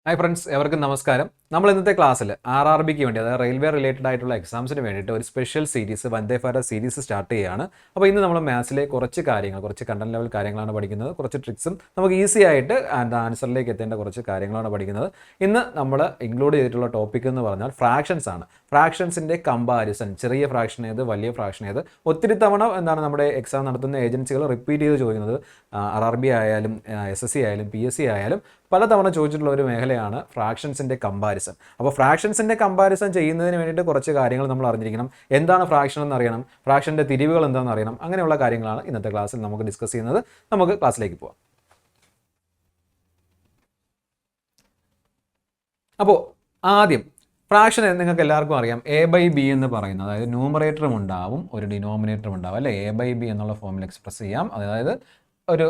Hi friends, എവർക്കും നമസ്കാരം. നമ്മൾ ഇന്നത്തെ ക്ലാസ്സിൽ RRBക്ക് വേണ്ടി, അതായത് റെയിൽവേ റിലേറ്റഡ് ആയിട്ടുള്ള എക്സാംസിന് വേണ്ടിയിട്ട് ഒരു special series Vande Bharat series start ചെയ്യുകയാണ്. അപ്പോൾ ഇന്ന് നമ്മൾ മാത്സിലെ കുറച്ച് കണ്ടന്റ് ലെവൽ കാര്യങ്ങളാണ് പഠിക്കുന്നത്. കുറച്ച് ട്രിക്സും നമുക്ക് ഈസി ആയിട്ട് ആൻസറിലേക്ക് എത്തേണ്ട കുറച്ച് കാര്യങ്ങളാണ് പഠിക്കുന്നത്. ഇന്ന് നമ്മൾ ഇൻക്ലൂഡ് ചെയ്തിട്ടുള്ള ടോപ്പിക് എന്ന് പറഞ്ഞാൽ ഫ്രാക്ഷൻസ് ആണ്. ഫ്രാക്ഷൻസിൻ്റെ കമ്പാരിസൺ, ചെറിയ ഫ്രാക്ഷൻ ഏത്, വലിയ ഫ്രാക്ഷൻ ഏത്. ഒത്തിരി തവണ നമ്മുടെ എക്സാം നടത്തുന്ന ഏജൻസികൾ റിപ്പീറ്റ് ചെയ്ത് ചോദിക്കുന്നത്, RRB ആയാലും SSC ആയാലും PSC ആയാലും പലതവണ ചോദിച്ചിട്ടുള്ള ഒരു മേഖലയാണ് ഫ്രാക്ഷൻസിൻ്റെ കമ്പാരിസൺ. അപ്പോൾ ഫ്രാക്ഷൻസിൻ്റെ കമ്പാരിസൺ ചെയ്യുന്നതിന് വേണ്ടിയിട്ട് കുറച്ച് കാര്യങ്ങൾ നമ്മൾ അറിഞ്ഞിരിക്കണം. എന്താണ് ഫ്രാക്ഷൻ എന്ന് അറിയണം, ഫ്രാക്ഷൻ്റെ തിരിവുകൾ എന്താണെന്ന് അറിയണം. അങ്ങനെയുള്ള കാര്യങ്ങളാണ് ഇന്നത്തെ ക്ലാസ്സിൽ നമുക്ക് ഡിസ്കസ് ചെയ്യുന്നത്. നമുക്ക് ക്ലാസ്സിലേക്ക് പോവാം. അപ്പോൾ ആദ്യം ഫ്രാക്ഷൻ നിങ്ങൾക്ക് എല്ലാവർക്കും അറിയാം, A/B എന്ന് പറയുന്നത്, അതായത് ന്യൂമറേറ്ററും ഉണ്ടാവും ഒരു ഡിനോമിനേറ്ററും ഉണ്ടാവും അല്ലേ. A/B എന്നുള്ള ഫോമിൽ എക്സ്പ്രസ് ചെയ്യാം. അതായത് ഒരു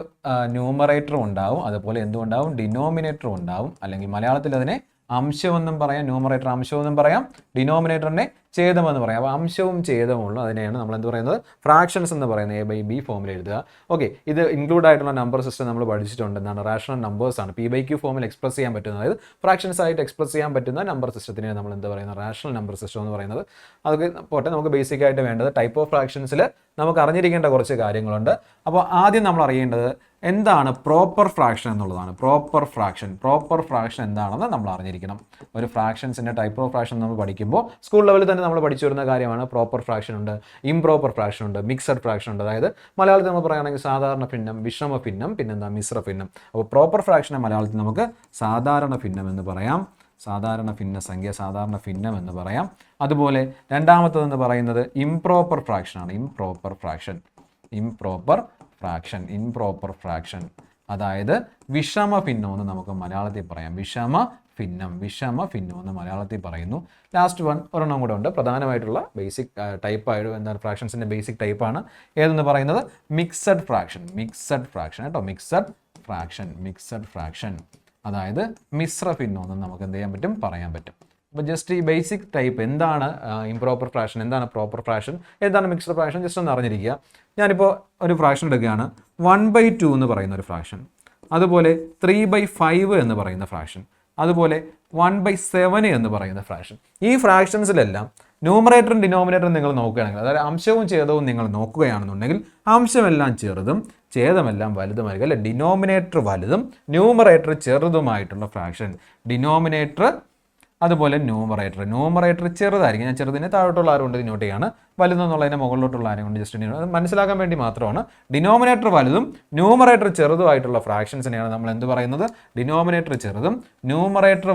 ന്യൂമറേറ്ററും ഉണ്ടാവും, അതുപോലെ എന്തുണ്ടാവും, ഡിനോമിനേറ്ററും ഉണ്ടാവും. അല്ലെങ്കിൽ മലയാളത്തിൽ അതിനെ അംശമെന്നും പറയാം, ന്യൂമറേറ്റർ അംശമെന്നും പറയാം, ഡിനോമിനേറ്ററിനെ ഛേദമെന്ന് പറയാം. അപ്പോൾ അംശവും ഛേദവും ഉള്ള അതിനെയാണ് നമ്മൾ എന്ത് പറയുന്നത്, ഫ്രാക്ഷൻസ് എന്ന് പറയുന്നത്. A/B ഫോമിൽ എഴുതുക. ഓക്കെ, ഇത് ഇൻക്ലൂഡ് ആയിട്ടുള്ള നമ്പർ സിസ്റ്റം നമ്മൾ പഠിച്ചിട്ടുണ്ട്. എന്താണ്, റാഷണൽ നമ്പേഴ്സ് ആണ്. P/Q ഫോമിൽ എക്സ്പ്രസ് ചെയ്യാൻ പറ്റുന്ന, അതായത് ഫ്രാക്ഷൻസ് ആയിട്ട് എക്സ്പ്രസ് ചെയ്യാൻ പറ്റുന്ന നമ്പർ സിസ്റ്റത്തിനെ നമ്മൾ എന്ത് പറയുന്നത്, റാഷണൽ നമ്പർ സിസ്റ്റം എന്ന് പറയുന്നത്. അതൊക്കെ പോട്ടെ, നമുക്ക് ബേസിക് ആയിട്ട് വേണ്ടത് ടൈപ്പ് ഓഫ് ഫ്രാക്ഷൻസിൽ നമുക്ക് അറിഞ്ഞിരിക്കേണ്ട കുറച്ച് കാര്യങ്ങളുണ്ട്. അപ്പോൾ ആദ്യം നമ്മൾ അറിയേണ്ടത് എന്താണ് പ്രോപ്പർ ഫ്രാക്ഷൻ എന്നുള്ളതാണ്. പ്രോപ്പർ ഫ്രാക്ഷൻ എന്താണെന്ന് നമ്മൾ അറിഞ്ഞിരിക്കണം. ഒരു ഫ്രാക്ഷൻസിൻ്റെ ടൈപ്പ് ഓഫ് ഫ്രാക്ഷൻ നമ്മൾ പഠിക്കുമ്പോൾ സ്കൂൾ ലെവലിൽ തന്നെ നമ്മൾ പഠിച്ചു വരുന്ന കാര്യമാണ്. പ്രോപ്പർ ഫ്രാക്ഷൻ ഉണ്ട്, ഇംപ്രോപ്പർ ഫ്രാക്ഷൻ ഉണ്ട്, മിക്സഡ് ഫ്രാക്ഷൻ ഉണ്ട്. അതായത് മലയാളത്തിൽ നമ്മൾ പറയുകയാണെങ്കിൽ സാധാരണ ഭിന്നം, വിഷമ ഭിന്നം, പിന്നെന്താ, മിശ്ര ഭിന്നം. അപ്പോൾ പ്രോപ്പർ ഫ്രാക്ഷനെ മലയാളത്തിൽ നമുക്ക് സാധാരണ ഭിന്നം എന്ന് പറയാം, സാധാരണ ഭിന്നസംഖ്യ, സാധാരണ ഭിന്നം എന്ന് പറയാം. അതുപോലെ രണ്ടാമത്തതെന്ന് പറയുന്നത് ഇംപ്രോപ്പർ ഫ്രാക്ഷനാണ്. ഇംപ്രോപ്പർ ഫ്രാക്ഷൻ അതായത് വിഷമ ഭിന്നം എന്ന് നമുക്ക് മലയാളത്തിൽ പറയാം. വിഷമ ഭിന്നം എന്ന് മലയാളത്തിൽ പറയുന്നു. ലാസ്റ്റ് ഒരെണ്ണം കൂടെ ഉണ്ട്, പ്രധാനമായിട്ടുള്ള ബേസിക് ടൈപ്പായിട്ട് എന്താണ് ഫ്രാക്ഷൻസിൻ്റെ ബേസിക് ടൈപ്പാണ്. ഏതെന്ന് പറയുന്നത് മിക്സഡ് ഫ്രാക്ഷൻ കേട്ടോ. മിക്സഡ് ഫ്രാക്ഷൻ അതായത് മിശ്ര ഭിന്നം എന്ന് നമുക്ക് എന്ത് ചെയ്യാൻ പറ്റും, പറയാൻ പറ്റും. അപ്പോൾ ജസ്റ്റ് ഈ ബേസിക് ടൈപ്പ് എന്താണ് ഇംപ്രോപ്പർ ഫ്രാക്ഷൻ, എന്താണ് പ്രോപ്പർ ഫ്രാക്ഷൻ, എന്താണ് മിക്സ്ഡ് ഫ്രാക്ഷൻ, ജസ്റ്റ് ഒന്ന് അറിഞ്ഞിരിക്കുക. ഞാനിപ്പോൾ ഒരു ഫ്രാക്ഷൻ എടുക്കുകയാണ്, 1/2 എന്ന് പറയുന്ന ഒരു ഫ്രാക്ഷൻ, അതുപോലെ 3/5 എന്ന് പറയുന്ന ഫ്രാക്ഷൻ, അതുപോലെ 1/7 എന്ന് പറയുന്ന ഫ്രാക്ഷൻ. ഈ ഫ്രാക്ഷൻസിലെല്ലാം ന്യൂമറേറ്ററും ഡിനോമിനേറ്ററും നിങ്ങൾ നോക്കുകയാണെങ്കിൽ, അതായത് അംശവും ഛേദവും നിങ്ങൾ നോക്കുകയാണെന്നുണ്ടെങ്കിൽ അംശമെല്ലാം ചെറുതും ഛേദമെല്ലാം വലുതുമായിരിക്കും അല്ലെ. ഡിനോമിനേറ്റർ വലുതും ന്യൂമറേറ്റർ ചെറുതുമായിട്ടുള്ള ഫ്രാക്ഷൻ. ഡിനോമിനേറ്റർ അതുപോലെ ന്യൂമറേറ്റർ ചെറുതായിരിക്കും. ഞാൻ ചെറുതിനെ താഴോട്ടുള്ള ആരും കൊണ്ട് നോട്ട് ചെയ്യാണ്, വലുതെന്നുള്ളതിനെ മുകളിലോട്ടുള്ള ആരും കൊണ്ട് ജസ്റ്റ് മനസ്സിലാക്കാൻ വേണ്ടി മാത്രമാണ്. ഡിനോമിനേറ്റർ വലുതും ന്യൂമറേറ്റർ ചെറുതുമായിട്ടുള്ള ഫ്രാക്ഷൻസിനെയാണ് നമ്മൾ എന്ത് പറയുന്നത്, ഡിനോമിനേറ്റർ ചെറുതും ന്യൂമറേറ്റർ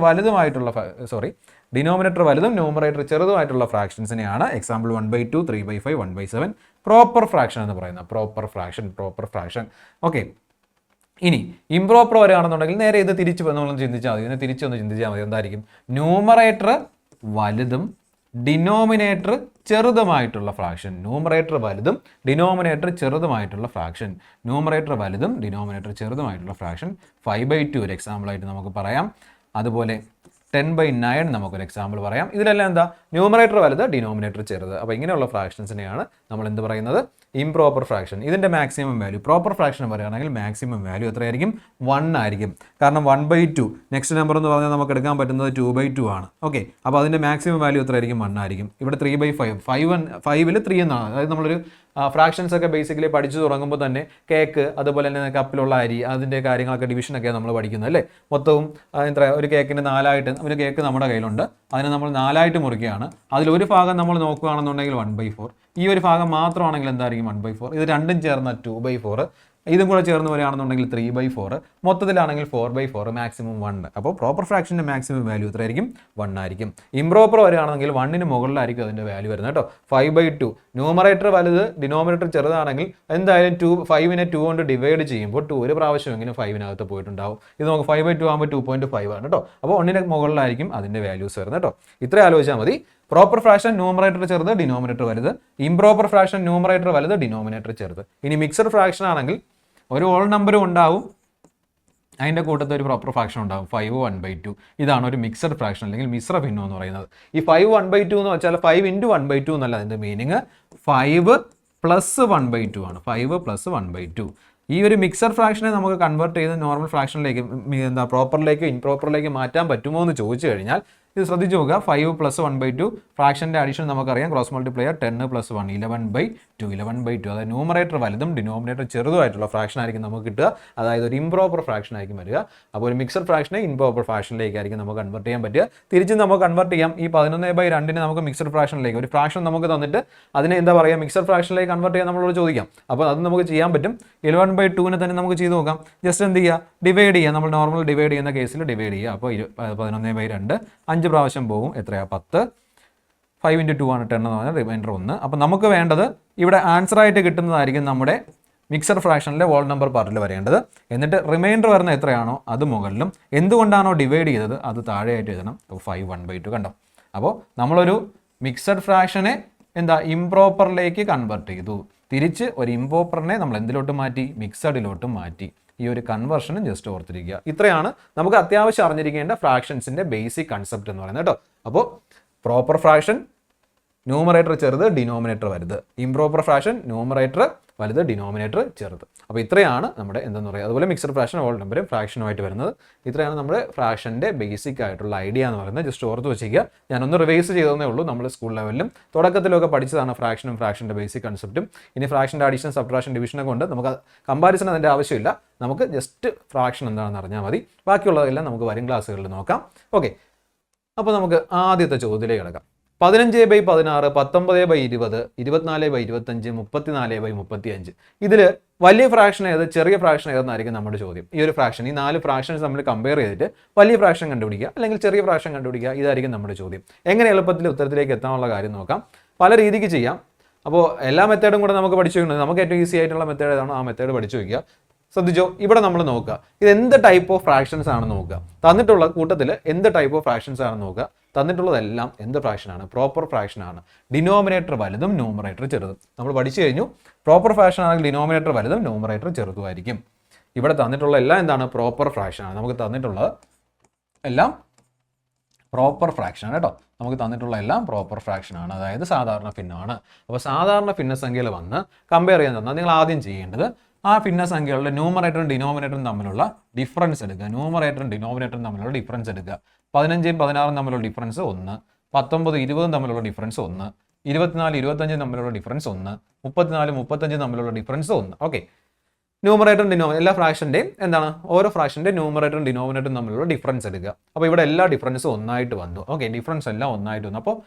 ചെറുതുമായിട്ടുള്ള ഫ്രാക്ഷൻസിനെയാണ് എക്സാമ്പിൾ 1/2, 3/5, 1/7 പ്രോപ്പർ ഫ്രാക്ഷൻ എന്ന് പറയുന്നത്. Proper fraction. ഓക്കെ, ഇനി ഇംപ്രോപ്പർ വരികയാണെന്നുണ്ടെങ്കിൽ നേരെ ഇത് തിരിച്ച് നമ്മളൊന്ന് ചിന്തിച്ചാൽ മതി. ഇതിനെ തിരിച്ചൊന്ന് ചിന്തിച്ചാൽ മതി. എന്തായിരിക്കും, ന്യൂമറേറ്റർ വലുതും ഡിനോമിനേറ്റർ ചെറുതുമായിട്ടുള്ള ഫ്രാക്ഷൻ. ന്യൂമറേറ്റർ വലുതും ഡിനോമിനേറ്റർ ചെറുതുമായിട്ടുള്ള ഫ്രാക്ഷൻ. 5/2 ഒരു എക്സാമ്പിളായിട്ട് നമുക്ക് പറയാം. അതുപോലെ 10/9 നമുക്കൊരു എക്സാമ്പിൾ പറയാം. ഇതിലെല്ലാം എന്താ, ന്യൂമറേറ്റർ വലുത്, ഡിനോമിനേറ്റർ ചെറുത്. അപ്പോൾ ഇങ്ങനെയുള്ള ഫ്രാക്ഷൻസിനെയാണ് നമ്മൾ എന്ത് പറയുന്നത്, ഇംപ്രോപ്പർ ഫ്രാക്ഷൻ. ഇതിൻ്റെ മാക്സിമം വാല്യൂ പ്രോപ്പർ ഫ്രാക്ഷൻ പറയുകയാണെങ്കിൽ മാക്സിമം വാല്യൂ എത്രയായിരിക്കും, 1 ആയിരിക്കും. കാരണം 1/2 നെക്സ്റ്റ് നമ്പർ എന്ന് പറഞ്ഞാൽ നമുക്ക് എടുക്കാൻ പറ്റുന്നത് 2/2 ആണ്. ഓക്കെ, അപ്പോൾ അതിൻ്റെ മാക്സിമം വാല്യൂ എത്രയായിരിക്കും, 1 ആയിരിക്കും. ഇവിടെ 3/5, 5ൽ 3 എന്നാണ്. അതായത് നമ്മളൊരു ഫ്രാക്ഷൻസ് ഒക്കെ ബേസിക്കലി പഠിച്ചു തുടങ്ങുമ്പോൾ തന്നെ കേക്ക്, അതുപോലെ തന്നെ കപ്പിലുള്ള അരി, അതിൻ്റെ കാര്യങ്ങളൊക്കെ ഡിവിഷനൊക്കെയാണ് നമ്മൾ പഠിക്കുന്നത് അല്ലേ. മൊത്തവും ഒരു കേക്കിന് 4ആയിട്ട്, ഒരു കേക്ക് നമ്മുടെ കയ്യിലുണ്ട്, അതിനെ നമ്മൾ 4ആയിട്ട് മുറിക്കുകയാണ്. അതിലൊരു ഭാഗം നമ്മൾ നോക്കുകയാണെന്നുണ്ടെങ്കിൽ 1/4, ഈ ഒരു ഭാഗം മാത്രമാണെങ്കിൽ എന്തായിരിക്കും 1/4, ഇത് രണ്ടും ചേർന്ന 2/4, ഇതും കൂടെ ചേർന്ന് വരികയാണെന്നുണ്ടെങ്കിൽ 3/4, മൊത്തത്തിലാണെങ്കിൽ 4/4, മാക്സിമം 1. അപ്പോൾ പ്രോപ്പർ ഫ്രാക്ഷൻ്റെ മാക്സിമം വാല്യൂ എത്രയായിരിക്കും, 1 ആയിരിക്കും. ഇംപ്രോപ്പർ വരികയാണെങ്കിൽ 1ന് മുകളിലായിരിക്കും അതിൻ്റെ വാല്യൂ വരുന്നത് കേട്ടോ. 5/2 ന്യൂമറേറ്റർ വലുത്, ഡിനോമിനേറ്റർ ചെറുതാണെങ്കിൽ എന്തായാലും 5നെ 2 കൊണ്ട് ഡിവൈഡ് ചെയ്യുമ്പോൾ 2 ഒരു പ്രാവശ്യമെങ്കിലും 5നകത്ത് പോയിട്ടുണ്ടാവും. ഇത് നമുക്ക് 5/2 ആകുമ്പോൾ 2.5 ആണ് കേട്ടോ. അപ്പോൾ 1ന് മുകളിലായിരിക്കും അതിൻ്റെ വാല്യൂസ് വരുന്നത് കേട്ടോ. ഇത്രയും ആലോചിച്ചാൽ മതി. പ്രോപ്പർ ഫ്രാക്ഷൻ ന്യൂമറേറ്റർ ചെറുത്, ഡിനോമിനേറ്റർ വലുത്. ഇംപ്രോപ്പർ ഫ്രാക്ഷൻ ന്യൂമറേറ്റർ വലുത്, ഡിനോമിനേറ്റർ ചെറുത്. ഇനി മിക്സഡ് ഫ്രാക്ഷൻ ആണെങ്കിൽ ഒരു ഓൾ നമ്പറും ഉണ്ടാവും, അതിൻ്റെ കൂട്ടത്തിൽ ഒരു പ്രോപ്പർ ഫ്രാക്ഷൻ ഉണ്ടാകും, 5 1/2. ഇതാണ് ഒരു മിക്സഡ് ഫ്രാക്ഷൻ അല്ലെങ്കിൽ മിശ്ര ഭിന്നം എന്ന് പറയുന്നത്. ഈ 5 1/2 എന്ന് വെച്ചാൽ 5 × 1/2 എന്നല്ല അതിൻ്റെ മീനിങ്, 5 + 1/2 ആണ്. 5 + 1/2 ഈ ഒരു മിക്സഡ് ഫ്രാക്ഷനെ നമുക്ക് കൺവേർട്ട് ചെയ്ത് നോർമൽ ഫ്രാക്ഷനിലേക്ക് എന്താ പ്രോപ്പറിലേക്ക് ഇൻപ്രോപ്പറിലേക്ക് മാറ്റാൻ പറ്റുമോ എന്ന് ചോദിച്ചു കഴിഞ്ഞാൽ ഇത് ശ്രദ്ധിച്ചു നോക്കുക. 5 + 1/2 ഫ്രാക്ഷൻ്റെ അഡീഷൻ നമുക്കറിയാം. Cross multiplier 10 + 1 11/2 11/2. അതായത് ന്യൂമറേറ്റർ വലുതും ഡിനോമിനേറ്റർ ചെറുതുമായിട്ടുള്ള ഫ്രാക്ഷൻ ആയിരിക്കും നമുക്ക് കിട്ടുക. അതായത് ഒരു ഇംപ്രോപ്പർ ഫ്രാക്ഷൻ ആയിരിക്കും വരിക. അപ്പോൾ ഒരു മിക്സഡ് ഫ്രാക്ഷനെ ഇംപ്രോപ്പർ ഫ്രാക്ഷനിലേക്കായിരിക്കും നമുക്ക് കൺവേർട്ട് ചെയ്യാൻ പറ്റുക. തിരിച്ച് നമുക്ക് കൺവേർട്ട് ചെയ്യാം. ഈ 11/2 നമുക്ക് മിക്സഡ് ഫ്രാക്ഷനിലേക്ക് ഒരു ഫ്രാക്ഷൻ നമുക്ക് തന്നിട്ട് അതിനെ എന്താ പറയുക മിക്സഡ് ഫ്രാക്ഷനിലേക്ക് കൺവേർട്ട് ചെയ്യാൻ നമ്മളോട് ചോദിക്കാം. അപ്പോൾ അത് നമുക്ക് ചെയ്യാൻ പറ്റും. 11/2 തന്നെ നമുക്ക് ചെയ്ത് നോക്കാം. ജസ്റ്റ് എന്ത് ചെയ്യുക, ഡിവൈഡ് ചെയ്യുക. നമ്മൾ നോർമൽ ഡിവൈഡ് ചെയ്യുന്ന കേസിൽ ഡിവൈഡ് ചെയ്യുക. അപ്പോൾ 11/2 5 പ്രാവശ്യം പോകും. എത്രയാണ്? 10. 5 × 2 ആണ് 10 എന്ന് പറഞ്ഞാൽ റിമൈൻഡർ 1. അപ്പോൾ നമുക്ക് വേണ്ടത് ഇവിടെ ആൻസർ ആയിട്ട് കിട്ടുന്നതായിരിക്കും നമ്മുടെ മിക്സഡ് ഫ്രാക്ഷനിലെ വോൾ നമ്പർ പാർട്ടിൽ വരേണ്ടത്. എന്നിട്ട് റിമൈൻഡർ വരുന്ന എത്രയാണോ അത് മുകളിലും, എന്തുകൊണ്ടാണോ ഡിവൈഡ് ചെയ്തത് അത് താഴെയായിട്ട് എഴുതണം. 5 1/2 കണ്ടോ. അപ്പോൾ നമ്മളൊരു മിക്സഡ് ഫ്രാക്ഷനെ എന്താ ഇംപ്രോപ്പറിലേക്ക് കൺവേർട്ട് ചെയ്തു. തിരിച്ച് ഒരു ഇംപ്രോപ്പറിനെ നമ്മൾ എന്തിലോട്ട് മാറ്റി? മിക്സഡിലോട്ട് മാറ്റി. ഈ ഒരു കൺവേർഷനും ജസ്റ്റ് ഓർത്തിരിക്കുക. ഇത്രയാണ് നമുക്ക് അത്യാവശ്യം അറിഞ്ഞിരിക്കേണ്ട ഫ്രാക്ഷൻസിന്റെ ബേസിക് കൺസെപ്റ്റ് എന്ന് പറയുന്നത് കേട്ടോ. അപ്പോൾ പ്രോപ്പർ ഫ്രാക്ഷൻ ന്യൂമറേറ്റർ ചെറുത്, ഡിനോമിനേറ്റർ വലുത്. ഇംപ്രോപ്പർ ഫ്രാക്ഷൻ ന്യൂമറേറ്റർ വലുത്, ഡിനോമിനേറ്റർ ചെറുത്. അപ്പോൾ ഇത്രയാണ് നമ്മുടെ എന്തെന്ന് പറയുക. അതുപോലെ മിക്സഡ് ഫ്രാക്ഷൻ ഹോൾ നമ്പറും ഫ്രാക്ഷനുമായിട്ട് വരുന്നത്. ഇത്രയാണ് നമ്മുടെ ഫ്രാക്ഷൻ്റെ ബേസിക് ആയിട്ടുള്ള ഐഡിയ എന്ന് പറയുന്നത്. ജസ്റ്റ് ഓർത്ത് വെച്ചിരിക്കുക. ഞാനൊന്ന് റിവൈസ് ചെയ്തതേ ഉള്ളൂ. നമ്മൾ സ്കൂൾ ലെവലിലും തുടക്കത്തിലൊക്കെ പഠിച്ചതാണ് ഫ്രാക്ഷനും ഫ്രാക്ഷൻ്റെ ബേസിക് കൺസെപ്റ്റും. ഇനി ഫ്രാക്ഷൻ്റെ അഡീഷൻ, സബ്ട്രാക്ഷൻ, ഡിവിഷനൊക്കെ കൊണ്ട് നമുക്ക് കമ്പാരിസൺ അതിൻ്റെ ആവശ്യമില്ല. നമുക്ക് ജസ്റ്റ് ഫ്രാക്ഷൻ എന്താണെന്ന് അറിഞ്ഞാൽ മതി. ബാക്കിയുള്ളതെല്ലാം നമുക്ക് വരും ക്ലാസ്സുകളിൽ നോക്കാം. ഓക്കെ, അപ്പോൾ നമുക്ക് ആദ്യത്തെ ചോദ്യത്തിലേക്ക് കിടക്കാം. 15/16, 19/20, 24/25, 34/35. ഇതിൽ വലിയ ഫ്രാക്ഷൻ ഏത്, ചെറിയ ഫ്രാക്ഷൻ ഏതെന്നായിരിക്കും നമ്മുടെ ചോദ്യം. ഈ ഒരു ഫ്രാക്ഷൻ, ഈ 4 ഫ്രാക്ഷൻസ് നമ്മൾ കമ്പയർ ചെയ്തിട്ട് വലിയ ഫ്രാക്ഷൻ കണ്ടുപിടിക്കുക അല്ലെങ്കിൽ ചെറിയ ഫ്രാക്ഷൻ കണ്ടുപിടിക്കുക. ഇതായിരിക്കും നമ്മുടെ ചോദ്യം. എങ്ങനെ എളുപ്പത്തിൽ ഉത്തരത്തിലേക്ക് എത്താനുള്ള കാര്യം നോക്കാം. പല രീതിക്ക് ചെയ്യാം. അപ്പോൾ എല്ലാ മെത്തേഡും കൂടെ നമുക്ക് പഠിച്ചു വയ്ക്കുന്നത്. നമുക്ക് ഏറ്റവും ഈസി ആയിട്ടുള്ള മെത്തേഡ് ഏതാണോ ആ മെത്തേഡ് പഠിച്ചു വയ്ക്കുക. ശ്രദ്ധിച്ചോ, ഇവിടെ നമ്മൾ നോക്കുക ഇത് എന്ത് ടൈപ്പ് ഓഫ് ഫ്രാക്ഷൻസ് ആണ് നോക്കുക. തന്നിട്ടുള്ള കൂട്ടത്തിൽ എന്ത് ടൈപ്പ് ഓഫ് ഫ്രാക്ഷൻസ് ആണ് നോക്കുക. തന്നിട്ടുള്ളതെല്ലാം എന്ത് ഫ്രാക്ഷനാണ്? പ്രോപ്പർ ഫ്രാക്ഷനാണ്. ഡിനോമിനേറ്റർ വലുതും ന്യൂമറേറ്റർ ചെറുതും. നമ്മൾ പഠിച്ചു കഴിഞ്ഞു. പ്രോപ്പർ ഫ്രാക്ഷൻ ആണെങ്കിൽ ഡിനോമിനേറ്റർ വലുതും ന്യൂമറേറ്റർ ചെറുതുമായിരിക്കും. ഇവിടെ തന്നിട്ടുള്ള എല്ലാം എന്താണ്? പ്രോപ്പർ ഫ്രാക്ഷനാണ്. നമുക്ക് തന്നിട്ടുള്ളത് എല്ലാം പ്രോപ്പർ ഫ്രാക്ഷൻ കേട്ടോ. നമുക്ക് തന്നിട്ടുള്ള എല്ലാം പ്രോപ്പർ ഫ്രാക്ഷനാണ്, അതായത് സാധാരണ ഭിന്നമാണ്. അപ്പോൾ സാധാരണ ഭിന്നസംഖ്യയിൽ വന്ന് കമ്പയർ ചെയ്യാൻ തന്നാൽ നിങ്ങൾ ആദ്യം ചെയ്യേണ്ടത് ആ ഭിന്നസംഖ്യകളുടെ ന്യൂമറേറ്ററും ഡിനോമിനേറ്ററും തമ്മിലുള്ള ഡിഫറൻസ് എടുക്കുക. ന്യൂമറേറ്ററും ഡിനോമിനേറ്ററും തമ്മിലുള്ള ഡിഫറൻസ് എടുക്കുക. 15 ഉം 16 തമ്മിലുള്ള ഡിഫറൻസ് 1, 19 20 തമ്മിലുള്ള ഡിഫറൻസ് 1, 24 25 തമ്മിലുള്ള ഡിഫറൻസ് 1, 34 35 തമ്മിലുള്ള ഡിഫറൻസ് 1. ഓക്കെ, ന്യൂമറേറ്ററും എല്ലാ ഫ്രാക്ഷൻ്റെയും എന്താണ് ഓരോ ഫ്രാക്ഷൻ്റെ ന്യൂമറേറ്ററും ഡിനോമിനേറ്ററും തമ്മിലുള്ള ഡിഫറൻസ് എടുക്കുക. അപ്പോൾ ഇവിടെ എല്ലാ ഡിഫറൻസും ഒന്നായിട്ട് വന്നു. ഓക്കെ, ഡിഫറൻസ് എല്ലാം ഒന്നായിട്ട് വന്നു. അപ്പോൾ